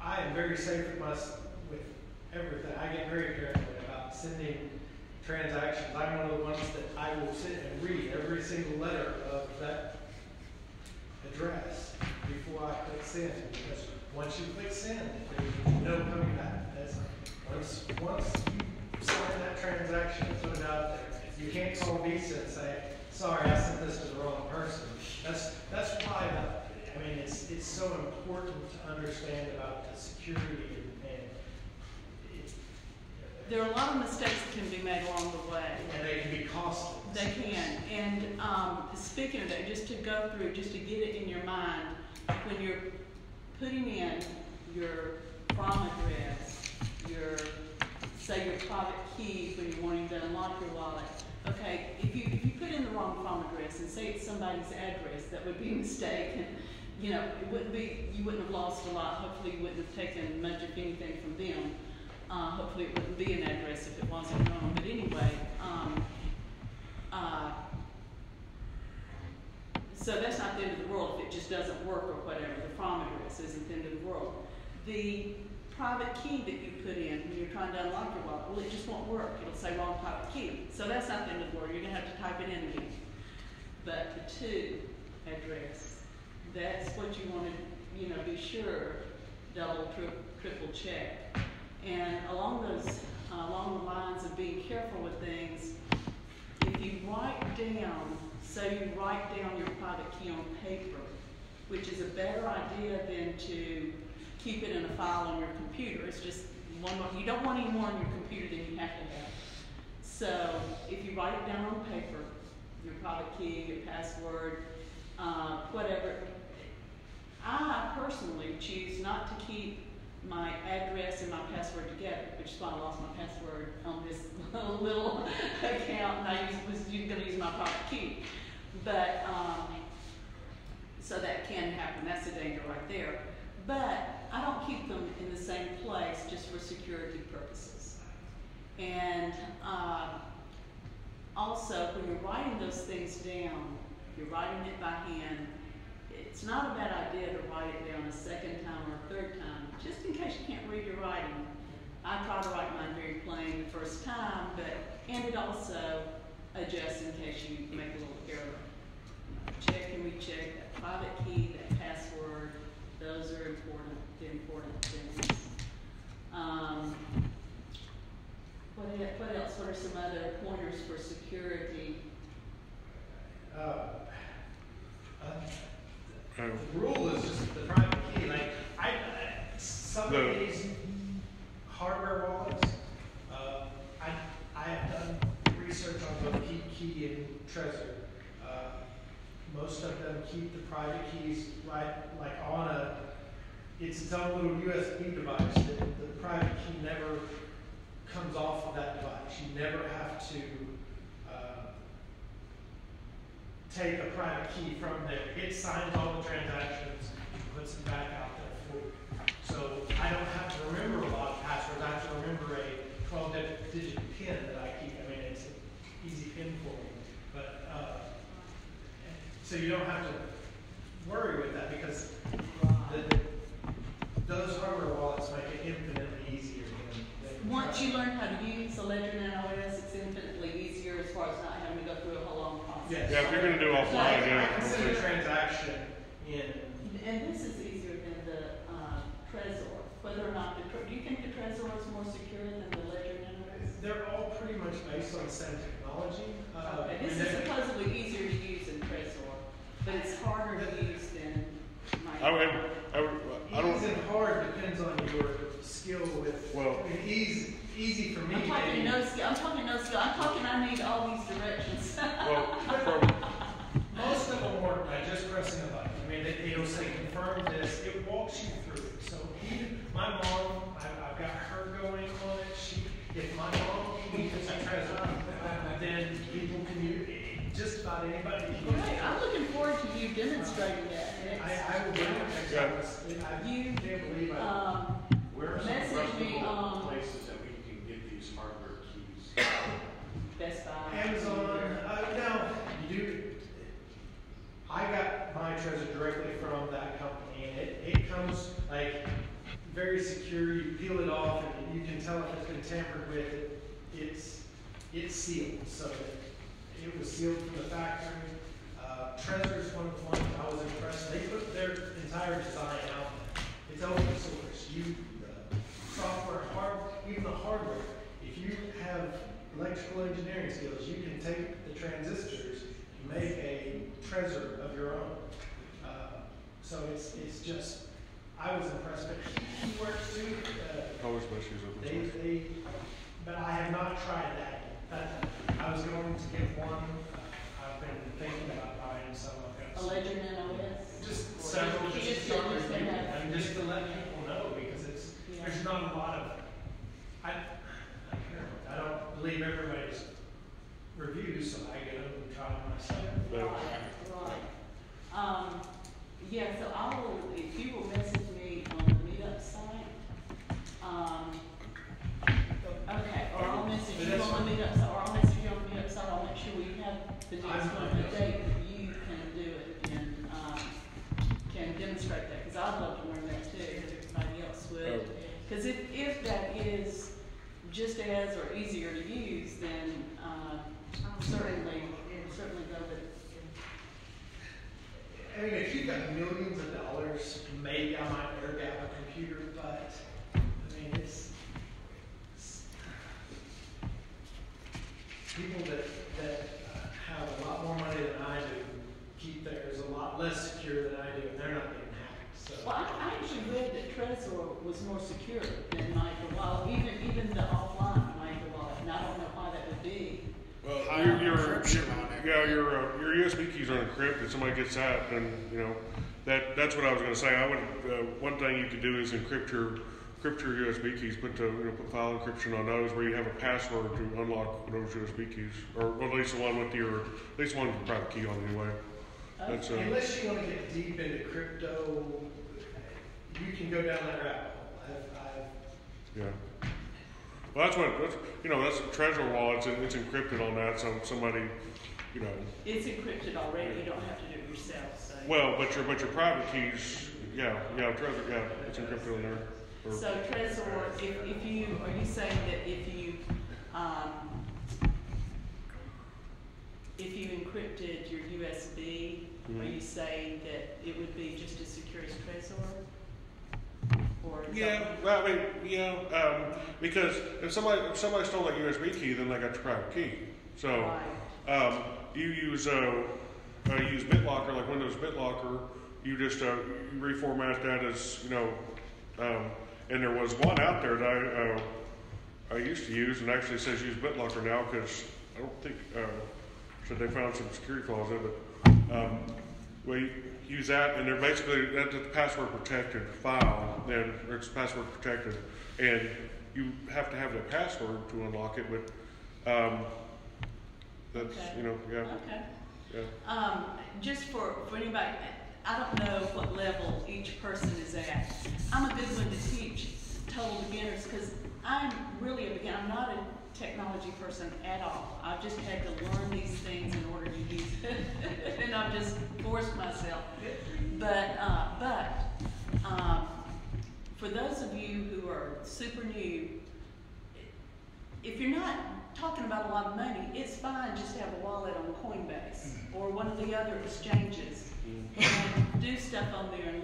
I am very safe with everything. I get very paranoid about sending transactions. I'm one of the ones that I will sit and read every single letter of that address before I click send. Because once you click send, there's no coming back. Once you sign that transaction and put it out there, you can't call Visa and say, sorry, I sent this to the wrong person. That's why it's so important to understand about the security and there are a lot of mistakes that can be made along the way. And they can be costly. They can. And speaking of that, just to go through, just to get it in your mind, when you're putting in your prom address, your private keys when you're wanting to unlock your wallet. Okay, if you put in the wrong prom address and say it's somebody's address, that would be a mistake. And you know, it wouldn't be, you wouldn't have lost a lot. Hopefully you wouldn't have taken much of anything from them. Hopefully it wouldn't be an address if it wasn't wrong. But anyway, so that's not the end of the world if it just doesn't work or whatever. The from address isn't the end of the world. The private key that you put in when you're trying to unlock your wallet, well, it just won't work. It'll say wrong private key. So that's not the end of the world. You're going to have to type it in again. But the to address, that's what you want to, you know, be sure, double, triple check. And along the lines of being careful with things, if you write down, say you write down your private key on paper, which is a better idea than to keep it in a file on your computer. It's just one more, you don't want any more on your computer than you have to have. So if you write it down on paper, your private key, your password, whatever, I personally choose not to keep my address and my password together, which is why I lost my password on this little account, and I was going to use my private key. But, so that can happen. That's the danger right there. But I don't keep them in the same place just for security purposes. And also, when you're writing those things down, you're writing it by hand, it's not a bad idea to write it down a second time or a third time, just in case you can't read your writing. I try to write mine very plain the first time, and it also adjusts in case you make a little error. Check and recheck that private key, that password. Those are important things. What else? What are some other pointers for security? The rule is just the private key. Like some of these hardware wallets, I have done research on both Key and Trezor. Most of them keep the private keys right, like on it's own little USB device. The private key never comes off of that device. You never have to take a private key from there. It signs all the transactions and puts it back out there for you. So I don't have to remember a lot of passwords. I have to remember a 12-digit PIN that I keep. I mean, it's an easy PIN for me. But so you don't have to worry with that because those hardware wallets make it infinitely easier. Once you learn how to use the Ledger Nano OS, it's infinitely easier as far as not having to go through a whole long process. Yes. Yeah, if you're going to do offline, I can send a transaction in. And this is easier than the Trezor. Whether or not do you think the Trezor is more secure than the Ledger Nano OS? They're all pretty much based on the same technology. Okay. This is supposedly easier to use than Trezor, but it's harder to use than my. I don't. Easy and hard depends on your skill with. Well, I mean, easy for me. I'm talking no skill. I'm talking I need all these directions. Well, most of them work by just pressing a button. I mean, it'll say confirm this. It walks you through it. So even my mom, I've got her going on it. If my mom uses a Trezor, then people can use it. Just about anybody can use it. Great. I'm looking forward to you demonstrating that. I will bring it next time. You can't believe Where are some message me reputable places that we can get these hardware keys? Best Buy. Amazon. Now, you do. I got my Trezor directly from that company, and it comes like very secure. You peel it off, and you can tell if it's been tampered with. It's sealed, so it was sealed from the factory. Trezor is one of the ones I was impressed. They put their entire design out there. It's open source. The software, even the hardware. If you have electrical engineering skills, you can take the transistors and make a Trezor of your own. So it's just, I was impressed. But he works too. Always best use open source. But I have not tried that yet. I was going to get one. I've been thinking about buying some. A Ledger Nano OS? Just several, just to let people know, because there's not a lot of, I don't believe everybody's reviews, so I get them and try them myself. Right. Yeah, so if you will message me on the meetup site, okay, or I'll message you on the meetup site, or I'll message you on the meetup site, I'll make sure we have the next one, the date that you can do it and, can demonstrate that, because I'd love to learn that too, if everybody else would. Because if that is just as or easier to use, then, certainly go with it. I mean, if you've got millions of dollars, maybe I might air gap a computer, but I mean, it's people that have a lot more money than I do keep theirs a lot less secure than I do, and they're not getting hacked. So. Well, I actually read that Trezor was more secure than MicroWallet, even the offline MicroWallet, and I don't know why that would be. Well, your USB keys are encrypted. Somebody gets that, and that's what I was going to say. I would one thing you could do is encrypt your USB keys. Put file encryption on those, where you have a password to unlock those USB keys, or at least the one with the private key on anyway. That's, unless you want to get deep into crypto, you can go down that rabbit hole. Yeah. Well, that's a Trezor wallet. It's encrypted on that, so somebody, It's encrypted already. You don't have to do it yourself. So. Well, but your private keys, Trezor, it's encrypted on there. So Trezor, are you saying that if you encrypted your USB, are you saying that it would be just as secure as Trezor? Because if somebody stole that USB key, then they got your private key. So, you use BitLocker, like Windows BitLocker. You just you reformat that as and there was one out there that I used to use, and actually says use BitLocker now because I don't think so they found some security flaws in it. We use that, and they're basically that's a password protected file. Then it's password protected, and you have to have that password to unlock it. But that's Okay. Just for anybody, I don't know what level each person is at. I'm a good one to teach total beginners because I'm really a beginner. I'm not a technology person at all. I've just had to learn these things in order to use it, and I've just forced myself. But for those of you who are super new, if you're not talking about a lot of money, it's fine just to have a wallet on Coinbase or one of the other exchanges and do stuff on there and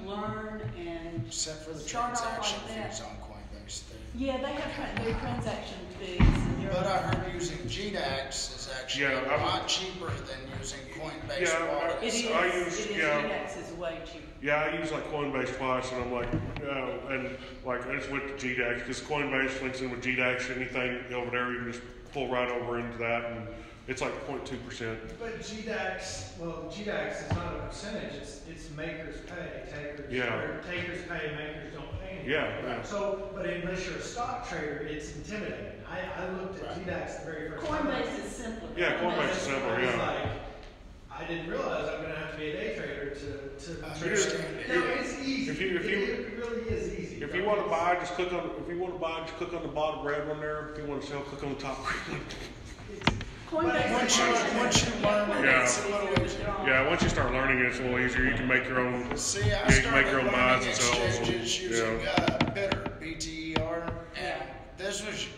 learn and except for the start transaction off like that. fees on Coinbase. Yeah, they have their transaction fees. But I heard using GDAX is actually a lot cheaper than using Coinbase wallets. It is. GDAX is way cheaper. Yeah, I use like Coinbase twice, and I'm like, I just went to GDAX because Coinbase links in with GDAX. Anything over there, you can just pull right over into that, and it's like 0.2%. But GDAX is not a percentage. It's makers pay, takers. Yeah. Or takers pay, makers don't pay anything. Yeah. So, but unless you're a stock trader, it's intimidating. I looked at GDAX the very first time. Coinbase is simpler. Yeah, Coinbase is simpler. Yeah. Like, I didn't realize I'm going to have to be a day trader to understand it. No, it's easy. It really is easy. If you want to buy, just click on. If you want to buy, just click on the bottom red one there. If you want to sell, click on the top red one. Once you learn it, it's a little easier. Yeah, once you start learning it, it's a little easier. You can make your own. See, I started learning exchanges using Bitter, BTER, and this was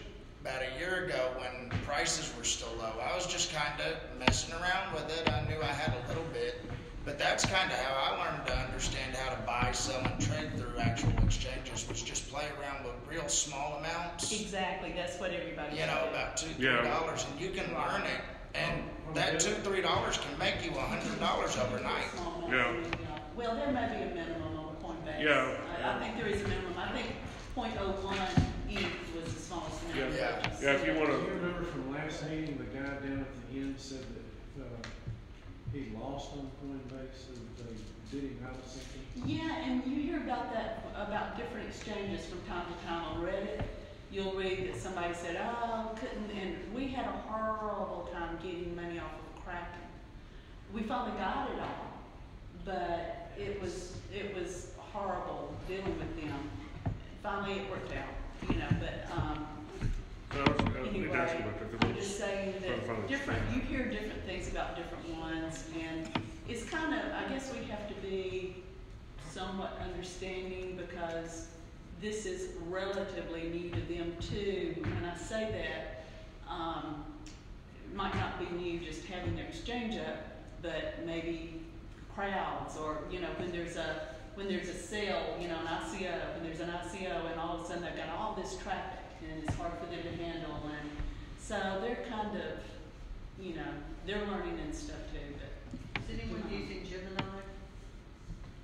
about a year ago when prices were still low. I was just kind of messing around with it. I knew I had a little bit, but that's kind of how I learned to understand how to buy, sell, and trade through actual exchanges, was just play around with real small amounts. Exactly, that's what everybody about $2-3, and you can learn it, and that $2-3 can make you $100 overnight. Yeah. Well, there may be a minimum on Coinbase. Yeah. I think there is a minimum. I think 0.01 ETH was the smallest amount. Yeah. If you want to. Do you remember from last meeting, the guy down at the end said that he lost on Coinbase, so they did him out of something? Yeah, and you hear about that, about different exchanges from time to time on Reddit. You'll read that somebody said, couldn't, and we had a horrible time getting money off of Kraken. We finally got it all, but it was horrible dealing with them. Finally, it worked out, you know. But anyway, I'm just saying that you hear different things about different ones, and it's kind of, I guess we have to be somewhat understanding because this is relatively new to them too. When I say that, it might not be new just having their exchange up, but maybe crowds, or you know, when there's a sale, you know, an ICO, when there's an ICO, and all of a sudden they've got all this traffic, and it's hard for them to handle, and so they're kind of, you know, they're learning and stuff too. But is anyone using Gemini?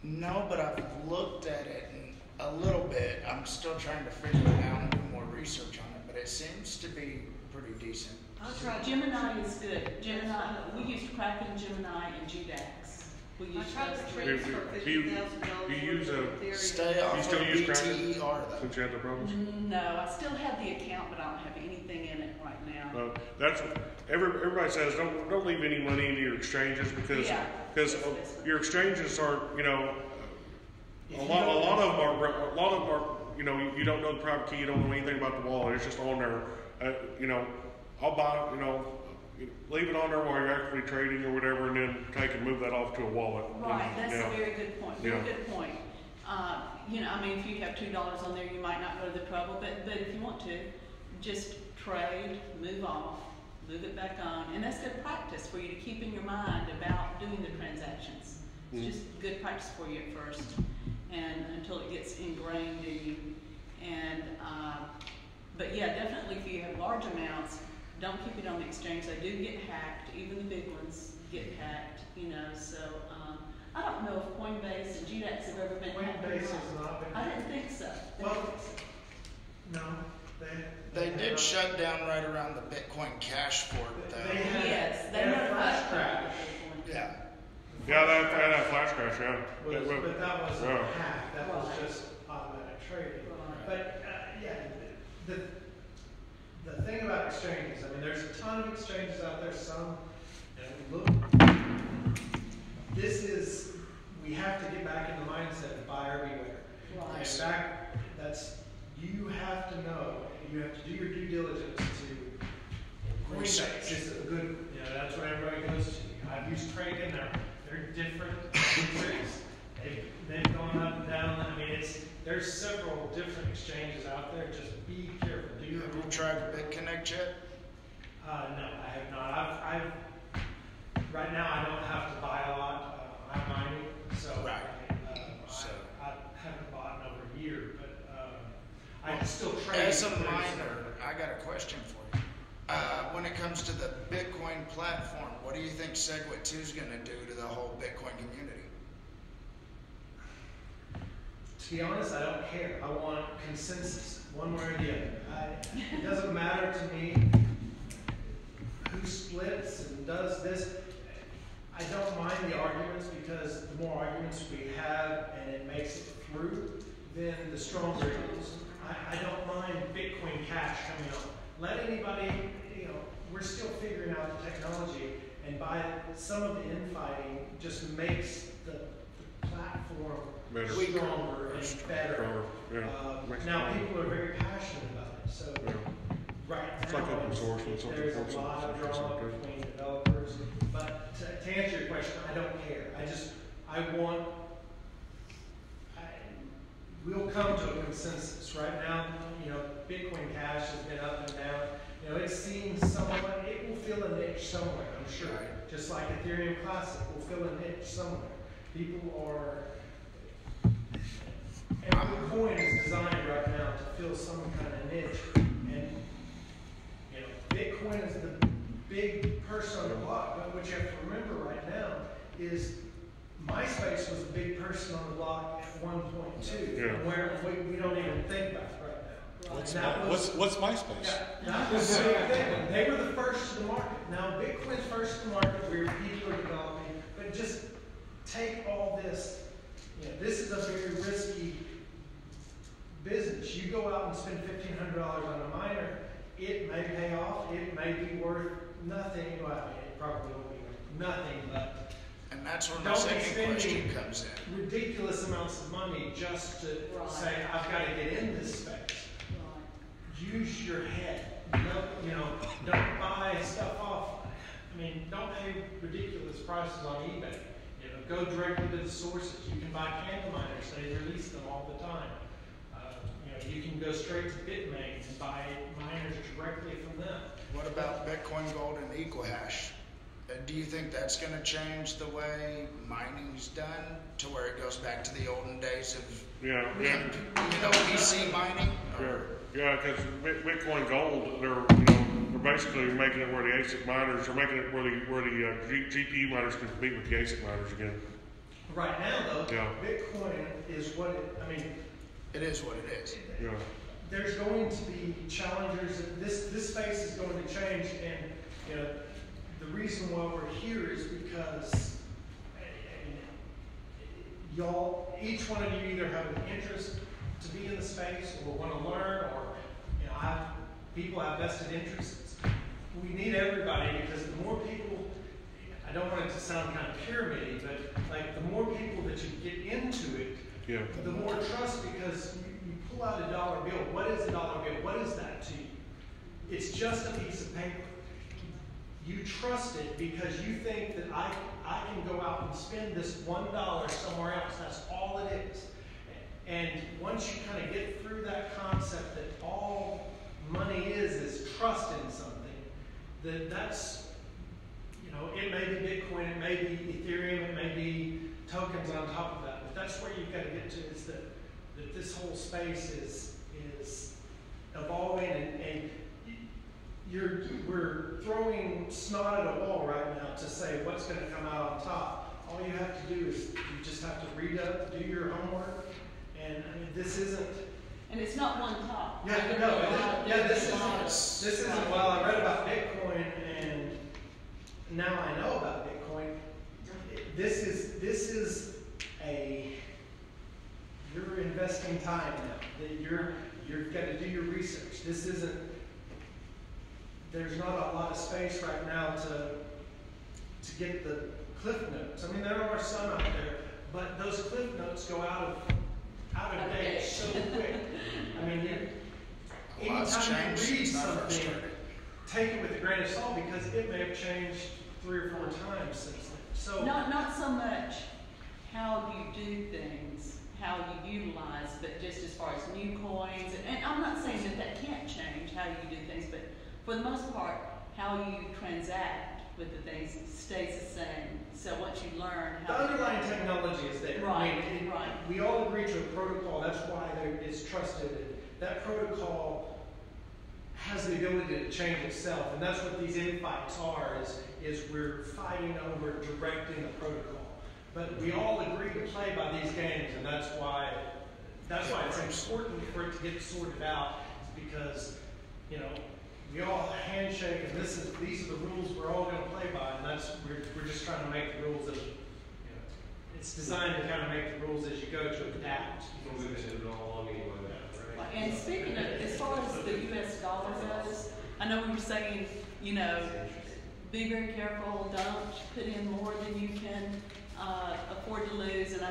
No, but I've looked at it and a little bit. I'm still trying to figure it out and do more research on it, but it seems to be pretty decent. I'll try. Gemini is good. Gemini, we used Kraken, Gemini, and GDAX. We used I tried to transfer Do you $50,000 use a- worth of Ethereum. Stay off You still of use Kraken BTER though. since you had the problems? No, I still have the account, but I don't have anything in it right now. Well, that's everybody says. Don't leave any money into your exchanges because your exchanges are, you know, a lot of them are, you know, you don't know the private key, you don't know anything about the wallet. It's just on there. You know, I'll buy, you know, leave it on there while you're actually trading or whatever, and then take and move that off to a wallet. Right, that's Yeah. a very good point. Very good point. You know, I mean, if you have $2 on there, you might not go to the trouble, but if you want to, just trade, move off, move it back on, and that's good practice for you to keep in your mind about doing the transactions. It's just good practice for you at first, and until it gets ingrained in you. And but yeah, definitely if you have large amounts, don't keep it on the exchange. They do get hacked. Even the big ones get hacked, you know. So I don't know if Coinbase and GDAX have ever been hacked. Coinbase has not been. I didn't think so. Well, no, They did shut down right around the Bitcoin Cash fork though. Yes, they had a never flash crash. Yeah. Yeah, that flash crash. Yeah. But that wasn't Yeah. a hack. That was Right. just automatic trading. Right. But yeah, the thing about exchanges, I mean, there's a ton of exchanges out there. Some, and look, we have to get back in the mindset of buyer beware. Right. In fact, you have to know, you have to do your due diligence to Research. is a good, you know, that's what everybody goes to. I've used Kraken, they're different countries. They've gone up and down. I mean, there's several different exchanges out there. Just be careful. Do your Have you tried BitConnect yet? No, I have not. I've right now I don't have to buy a lot. I'm mining, so Right. I haven't bought in over a year, but I can still trade. As a miner, I got a question for you. When it comes to the Bitcoin platform, what do you think SegWit 2 is going to do to the whole Bitcoin community? To be honest, I don't care. I want consensus, one way or the other. It doesn't matter to me who splits and does this. I don't mind the arguments because the more arguments we have and it makes it through, then the stronger it is. I don't mind Bitcoin Cash coming on. Let anybody, you know, we're still figuring out the technology, and by some of the infighting just makes the platform Better. stronger and better. Now people are very passionate about it. So right It's now, like open source and something there's else, a lot of something drama like that. between developers. But to answer your question, I don't care. We'll come to a consensus. Right now, you know, Bitcoin Cash has been up and down. You know, it's seen somewhat, it will fill a niche somewhere, I'm sure. Just like Ethereum Classic will fill a niche somewhere. People are, every coin is designed right now to fill some kind of niche. And, you know, Bitcoin is the big person on the block, but what you have to remember right now is MySpace was a big person on the block at 1.2, where we don't even think about it right now. What's MySpace? Yeah, that was the big thing. They were the first to the market. Now Bitcoin's first to the market where people are developing, but just take all this. You know, this is a very risky business. You go out and spend $1,500 on a miner, it may pay off. It may be worth nothing. Well, it probably won't be worth nothing, but and And that's where my Don't be second question spending comes in. ridiculous amounts of money just to say, I've got to get in this space. Use your head. Don't buy stuff off. I mean, don't pay ridiculous prices on eBay. Go directly to the sources. You can buy candle miners; they release them all the time. You can go straight to Bitmain and buy miners directly from them. What about Bitcoin Gold and EquaHash? Do you think that's going to change the way mining's done to where it goes back to the olden days of PC mining? Yeah, because Bitcoin Gold, they're basically making it where the ASIC miners are making it where the GPU miners can compete with the ASIC miners again. Right now, though, Bitcoin is what it is what it is. Yeah. There's going to be challengers. This space is going to change, and the reason why we're here is because y'all, each one of you either have an interest to be in the space or want to learn, or people have vested interests. We need everybody, because the more people, I don't want it to sound kind of pyramid-y, but like the more people that you get into it, the more trust, because you pull out a dollar bill. What is a dollar bill? What is that to you? It's just a piece of paper. You trust it because you think that I can go out and spend this $1 somewhere else. That's all it is. And once you kind of get through that concept that all money is trust in something, that's, it may be Bitcoin, it may be Ethereum, it may be tokens on top of that. But that's where you've got to get to, is that this whole space is evolving, and we're throwing snot at a wall right now to say what's going to come out on top. All you have to do is you just have to read up, do your homework, and this isn't. And it's not one top. This isn't. Well, I read about Bitcoin, and now I know about Bitcoin. This is you're investing time now. That you've got to do your research. This isn't. There's not a lot of space right now to get the cliff notes. I mean, there are some out there, but those cliff notes go out of date so quick. I mean, anytime you read something, take it with a grain of salt, because it may have changed 3 or 4 times since then. So not so much how you do things, how you utilize, but just as far as new coins. And I'm not saying that can't change how you do things, but for the most part, how you transact with the things stays the same. So once you learn how the underlying technology is there. Right, right. We all agree to a protocol. That's why it's trusted. That protocol has the ability to change itself, and that's what these infights are. Is we're fighting over directing the protocol. But we all agree to play by these games, and that's why it's important for it to get sorted out. Is because we all handshake, and these are the rules we're all going to play by, and we're just trying to make the rules it's designed to kind of make the rules as you go to adapt. And speaking of, as far as the U.S. dollar goes, I know we were saying, be very careful, don't put in more than you can afford to lose, and I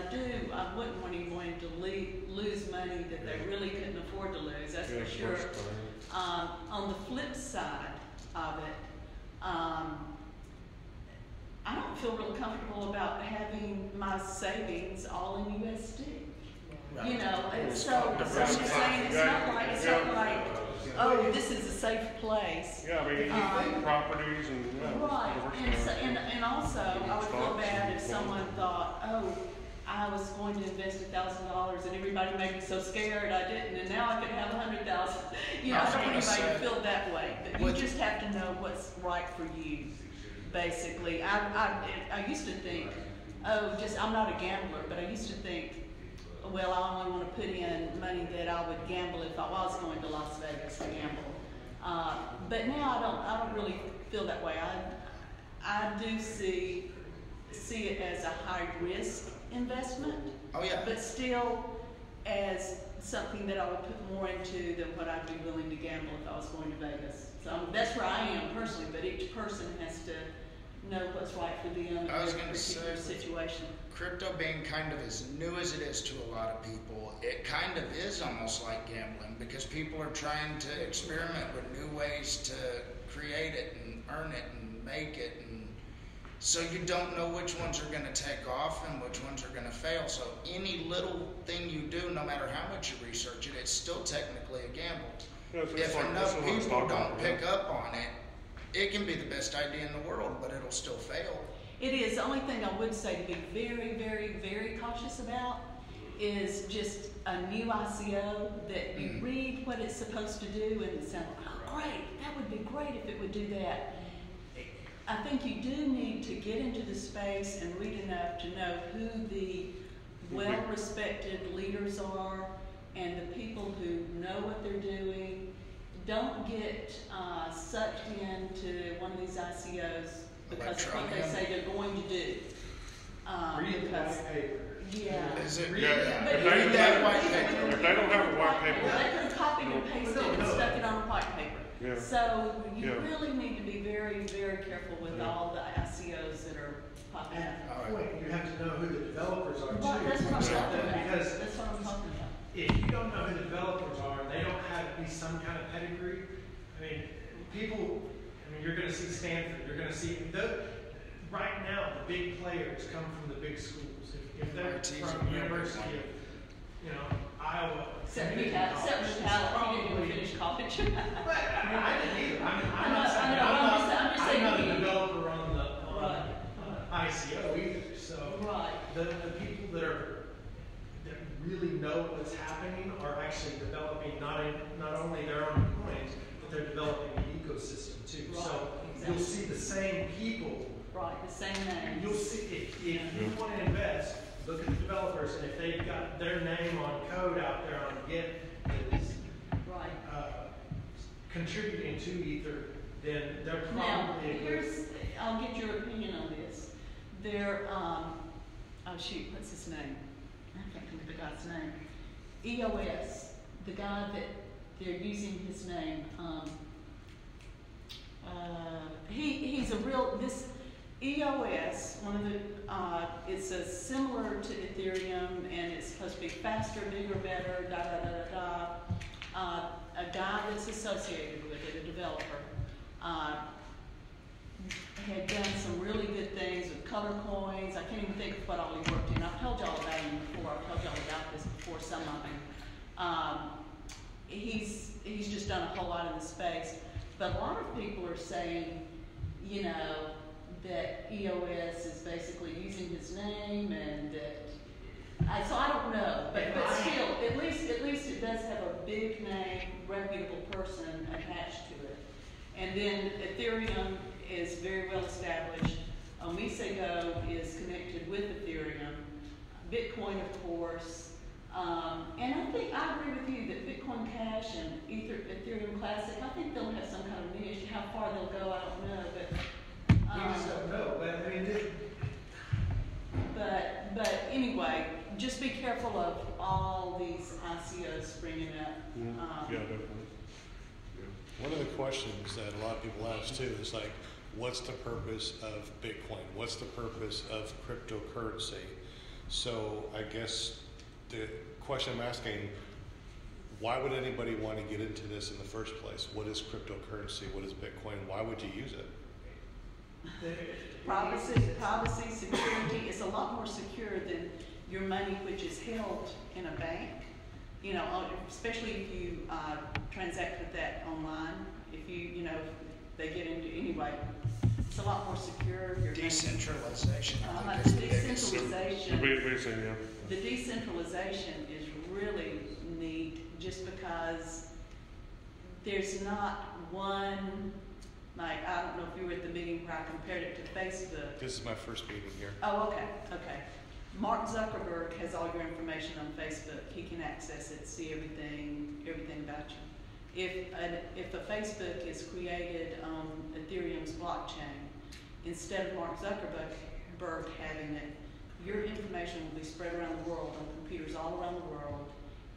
wouldn't want anyone to lose money that they really couldn't afford to lose, that's for sure. On the flip side of it, I don't feel real comfortable about having my savings all in USD. Right. So I'm just saying it's not like, oh, this is a safe place. Yeah, I mean, properties and right. And also, I would feel bad if someone thought, oh, I was going to invest $1,000 and everybody made me so scared I didn't, and now I could have $100,000. I don't want anybody to feel that way. But you just have to know what's right for you. Basically, I used to think, I'm not a gambler, but I used to think, well, I only want to put in money that I would gamble if I was going to Las Vegas to gamble. But now I don't really feel that way. I do see it as a high risk investment. Oh yeah. But still as something that I would put more into than what I'd be willing to gamble if I was going to Vegas. So that's where I am personally, but each person has to know what's right for them in I was their gonna particular say, situation. crypto being kind of as new as it is to a lot of people, it kind of is almost like gambling because people are trying to experiment with new ways to create it and earn it and make it, and so you don't know which ones are going to take off and which ones are going to fail. So any little thing you do, no matter how much you research it, it's still technically a gamble. Yeah, If enough people don't pick up on it, it can be the best idea in the world, but it'll still fail. It is. The only thing I would say to be very, very, very cautious about is just a new ICO that you read what it's supposed to do and sound like, oh, great, that would be great if it would do that. I think you do need to get into the space and read enough to know who the well-respected leaders are and the people who know what they're doing. Don't get sucked into one of these ICOs because of what they say they're going to do. Read the white paper. Yeah. Is it? Yeah. But If they read that white paper. If they don't have a white paper, They could have copied and pasted it and stuck it on a white paper. Yeah. So you Yeah. really need to be very, very careful with all the ICOs that are popping up. At that point, you have to know who the developers are too. Well, that's what I'm talking about. Because That's what I'm talking about. if you don't know who the developers are, and they don't have at least some kind of pedigree, I mean, you're going to see Stanford, you're going to see, right now, the big players come from the big schools. If they're from University of, Iowa. Except for talent, you didn't even finish college. I didn't either. I'm I'm not just saying. a developer on the ICO either. So the people that really know what's happening are actually developing not only their own coins, but they're developing the ecosystem too. Right, So exactly. you'll see the same people. Right, the same names. You'll see if you want to invest, look at the developers, and if they've got their name on code out there on Git that is contributing to Ether, then they're probably I'll get your opinion on this. They're what's his name? I can't think of the guy's name. EOS, the guy that they're using his name. He's a real EOS, one of the, it's a similar to Ethereum, and it's supposed to be faster, bigger, better, a guy that's associated with it, a developer, had done some really good things with color coins. I can't even think of what all he worked in. I've told y'all about him before. I've told y'all about this before, some of him. He's just done a whole lot in the space. But a lot of people are saying, that EOS is basically using his name, and that so I don't know, but still, at least it does have a big name, reputable person attached to it. And then Ethereum is very well established. Omisego is connected with Ethereum. Bitcoin, of course. And I think I agree with you that Bitcoin Cash and Ethereum Classic, I think they'll have some kind of niche. How far they'll go, I don't know, but we just don't know. But anyway, just be careful of all these ICOs springing up. Yeah, definitely. Yeah. One of the questions that a lot of people ask too is like, what's the purpose of Bitcoin? What's the purpose of cryptocurrency? So I guess the question I'm asking, why would anybody want to get into this in the first place? What is cryptocurrency? What is Bitcoin? Why would you use it? Privacy, security. It's a lot more secure than your money, which is held in a bank. Especially if you transact with that online. If they get into anyway, it's a lot more secure. Decentralization. The decentralization is really neat, just because there's not one. Like, I don't know if you were at the meeting where I compared it to Facebook. This is my first meeting here. Oh, okay. Mark Zuckerberg has all your information on Facebook. He can access it, see everything about you. If a Facebook is created on Ethereum's blockchain, instead of Mark Zuckerberg having it, your information will be spread around the world on computers all around the world,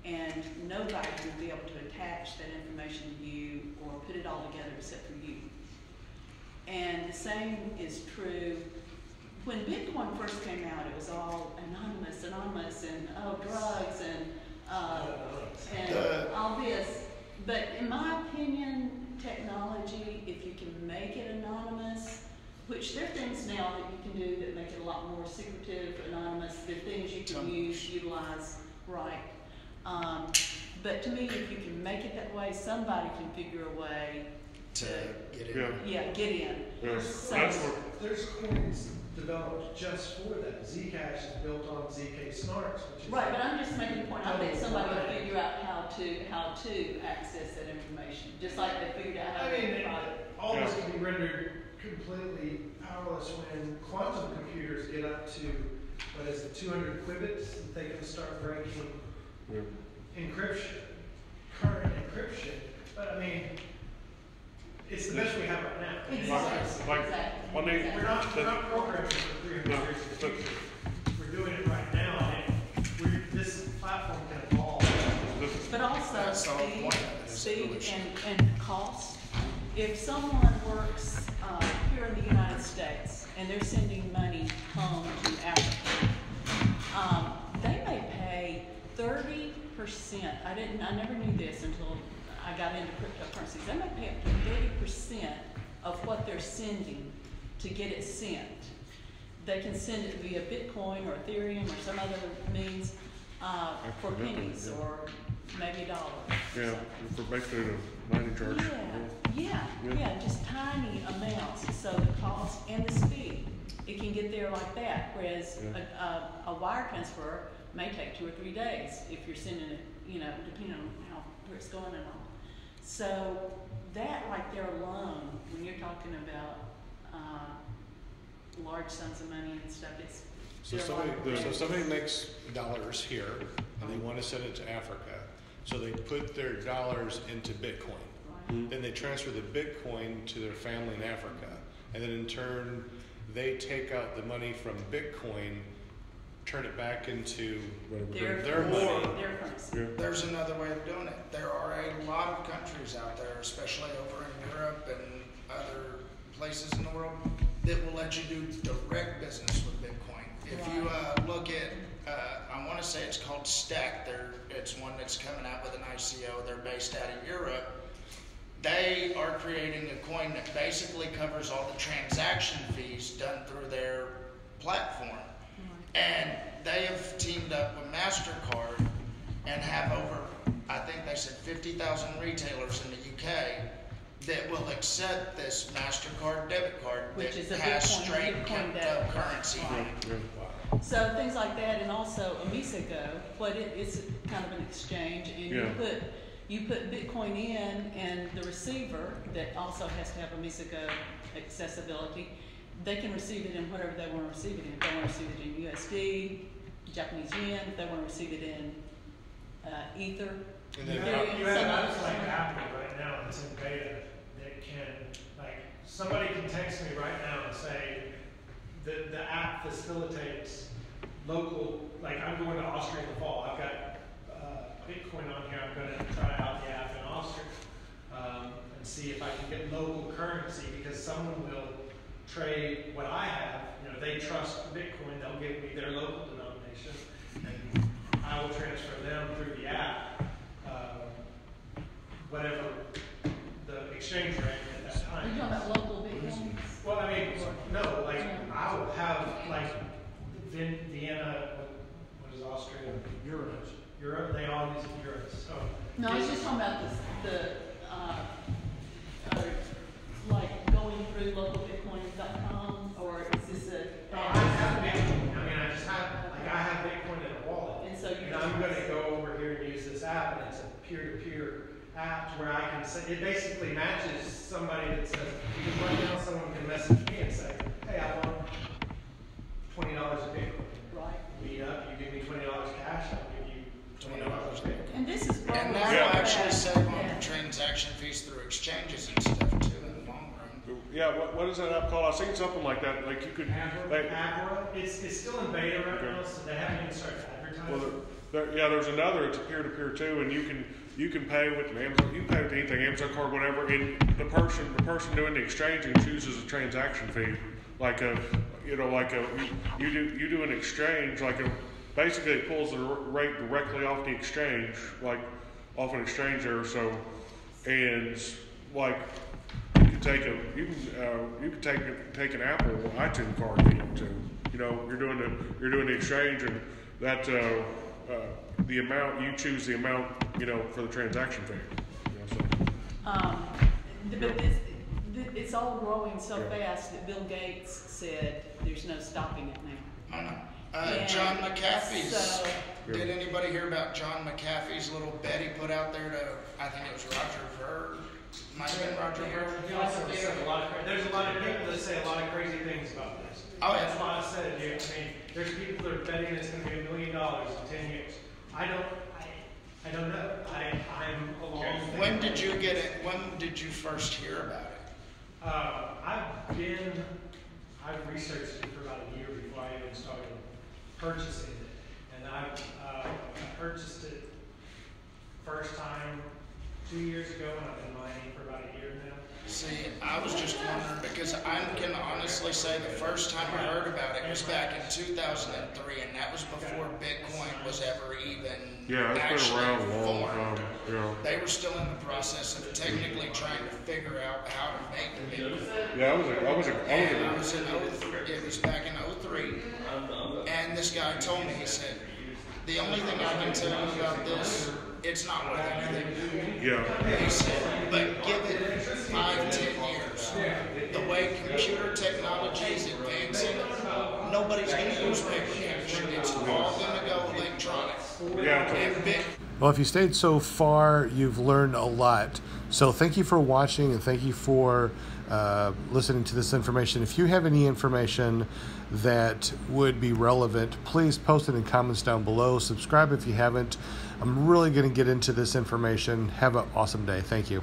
and nobody will be able to attach that information to you or put it all together except for you. And the same is true. When Bitcoin first came out, it was all anonymous, and drugs, and all this. But in my opinion, technology, if you can make it anonymous, which there are things now that you can do that make it a lot more secretive, anonymous. There are things you can utilize, right? But to me, if you can make it that way, somebody can figure a way to get in. Yeah, get in. Yeah. So, There's coins developed just for that. Zcash is built on ZK Snarks, which is right, but I'm just making the point. I bet somebody will figure out how to access that information, just like they figured out how to. All this can be rendered completely powerless when quantum computers get up to, what is it, 200 qubits, that they can start breaking encryption, current encryption. But I mean, it's the best we have right now. Exactly. We're not programming for 300 years in the future. We're doing it right now, and this platform can evolve. But also speed and cost. If someone works here in the United States and they're sending money home to Africa, they may pay 30%. I never knew this until I got into cryptocurrencies. They may pay up to 30% of what they're sending to get it sent. They can send it via Bitcoin or Ethereum or some other means for pennies or maybe $1. Yeah, for basically the mining charge. Yeah, just tiny amounts. So the cost and the speed, it can get there like that. Whereas a wire transfer may take 2 or 3 days if you're sending it, depending on where it's going and all. So that right there alone, when you're talking about large sums of money and stuff, so somebody makes dollars here and they want to send it to Africa. So they put their dollars into Bitcoin. Right. Then they transfer the Bitcoin to their family in Africa. And then in turn, they take out the money from Bitcoin, turn it back into their money. Their currency. Yeah. There's another way of doing it. There are a lot of countries out there, especially over in Europe and other places in the world, that will let you do direct business with Bitcoin. If you look at, I want to say it's called Stack. It's one that's coming out with an ICO. They're based out of Europe. They are creating a coin that basically covers all the transaction fees done through their platform. And they have teamed up with MasterCard and have over, I think they said 50,000 retailers in the UK that will accept this MasterCard debit card which that is a has Bitcoin straight cryptocurrency. Right. So things like that, and also a MisaGo, it's kind of an exchange, and you put Bitcoin in, and the receiver that also has to have a MisaGo accessibility, they can receive it in whatever they want to receive it in. If they want to receive it in USD, Japanese yen, if they want to receive it in Ether. And then you have apps like Apple right now that's in beta that can, like, somebody can text me right now and say that the app facilitates local, like I'm going to Austria in the fall. I've got Bitcoin on here. I'm going to try out the app in Austria and see if I can get local currency, because someone will trade what I have. They trust Bitcoin. They'll give me their local denomination, and I will transfer them through the app whatever the exchange rate at that time. Are you talking about local Bitcoins? Well, I mean, no, like I would have like Vienna. What is Austria? Euros. Euro. They all use euros. So no, I was just talking about like going through localbitcoin.com, or is this a? No, I have Bitcoin. I mean, I have Bitcoin in a wallet, and so I'm going to go over here and use this app, and it's a peer-to-peer app where I can say, it basically matches somebody that says, because right now someone can message me and say, hey, I want $20 of Bitcoin. Right. Meet up, you give me $20 cash, I'll give you $20 of Bitcoin. And this is and that will actually save on the transaction fees through exchanges and stuff too in the long run. Yeah, what is that app called? I've seen something like that. Like you could. Agora. It's still in beta right now, so they haven't even started advertising. Well, there's another. It's a peer-to-peer too, and you can you can pay with an Amazon, you can pay with anything, Amazon card, whatever, and the person doing the exchanging chooses a transaction fee, like a, you know, like a, you do an exchange, like a, basically it pulls the rate directly off the exchange, like off an exchange there, so, and like, you can take an Apple iTunes card if you want to. You know, you're doing the exchange, and that the amount you choose the amount, you know, for the transaction fee. You know, so. But it's all growing so fast that Bill Gates said there's no stopping it now. I know. John McAfee's. Did anybody hear about John McAfee's little bet he put out there to? I think it was Roger Ver. Might have been Roger Ver. He also said there's a lot of people that say a lot of crazy things about this. Oh, yeah. That's why I said, I mean, there's people that are betting it's going to be $1 million in 10 years. I don't know. I'm a long. When did you get it? When did you first hear about it? I've researched it for about a year before I even started purchasing it, and I purchased it first time 2 years ago, and I've been mining for about a year now. See, I was just wondering because I can honestly say the first time I heard about it was back in 2003, and that was before Bitcoin was ever even it's been around a long time. Yeah. They were still in the process of technically trying to figure out how to make the Bitcoin. Yeah, It was back in 03, and this guy told me, he said, the only thing I can tell you about this, it's not worth anything. Yeah. He said, but give it 5-10 years. The way computer technology is advancing, nobody's going to use paper cash. It's all going to go electronic. Yeah. Well, if you stayed so far, you've learned a lot. So thank you for watching, and thank you for listening to this information. If you have any information that would be relevant, please post it in comments down below. Subscribe if you haven't. I'm really going to get into this information. Have an awesome day. Thank you.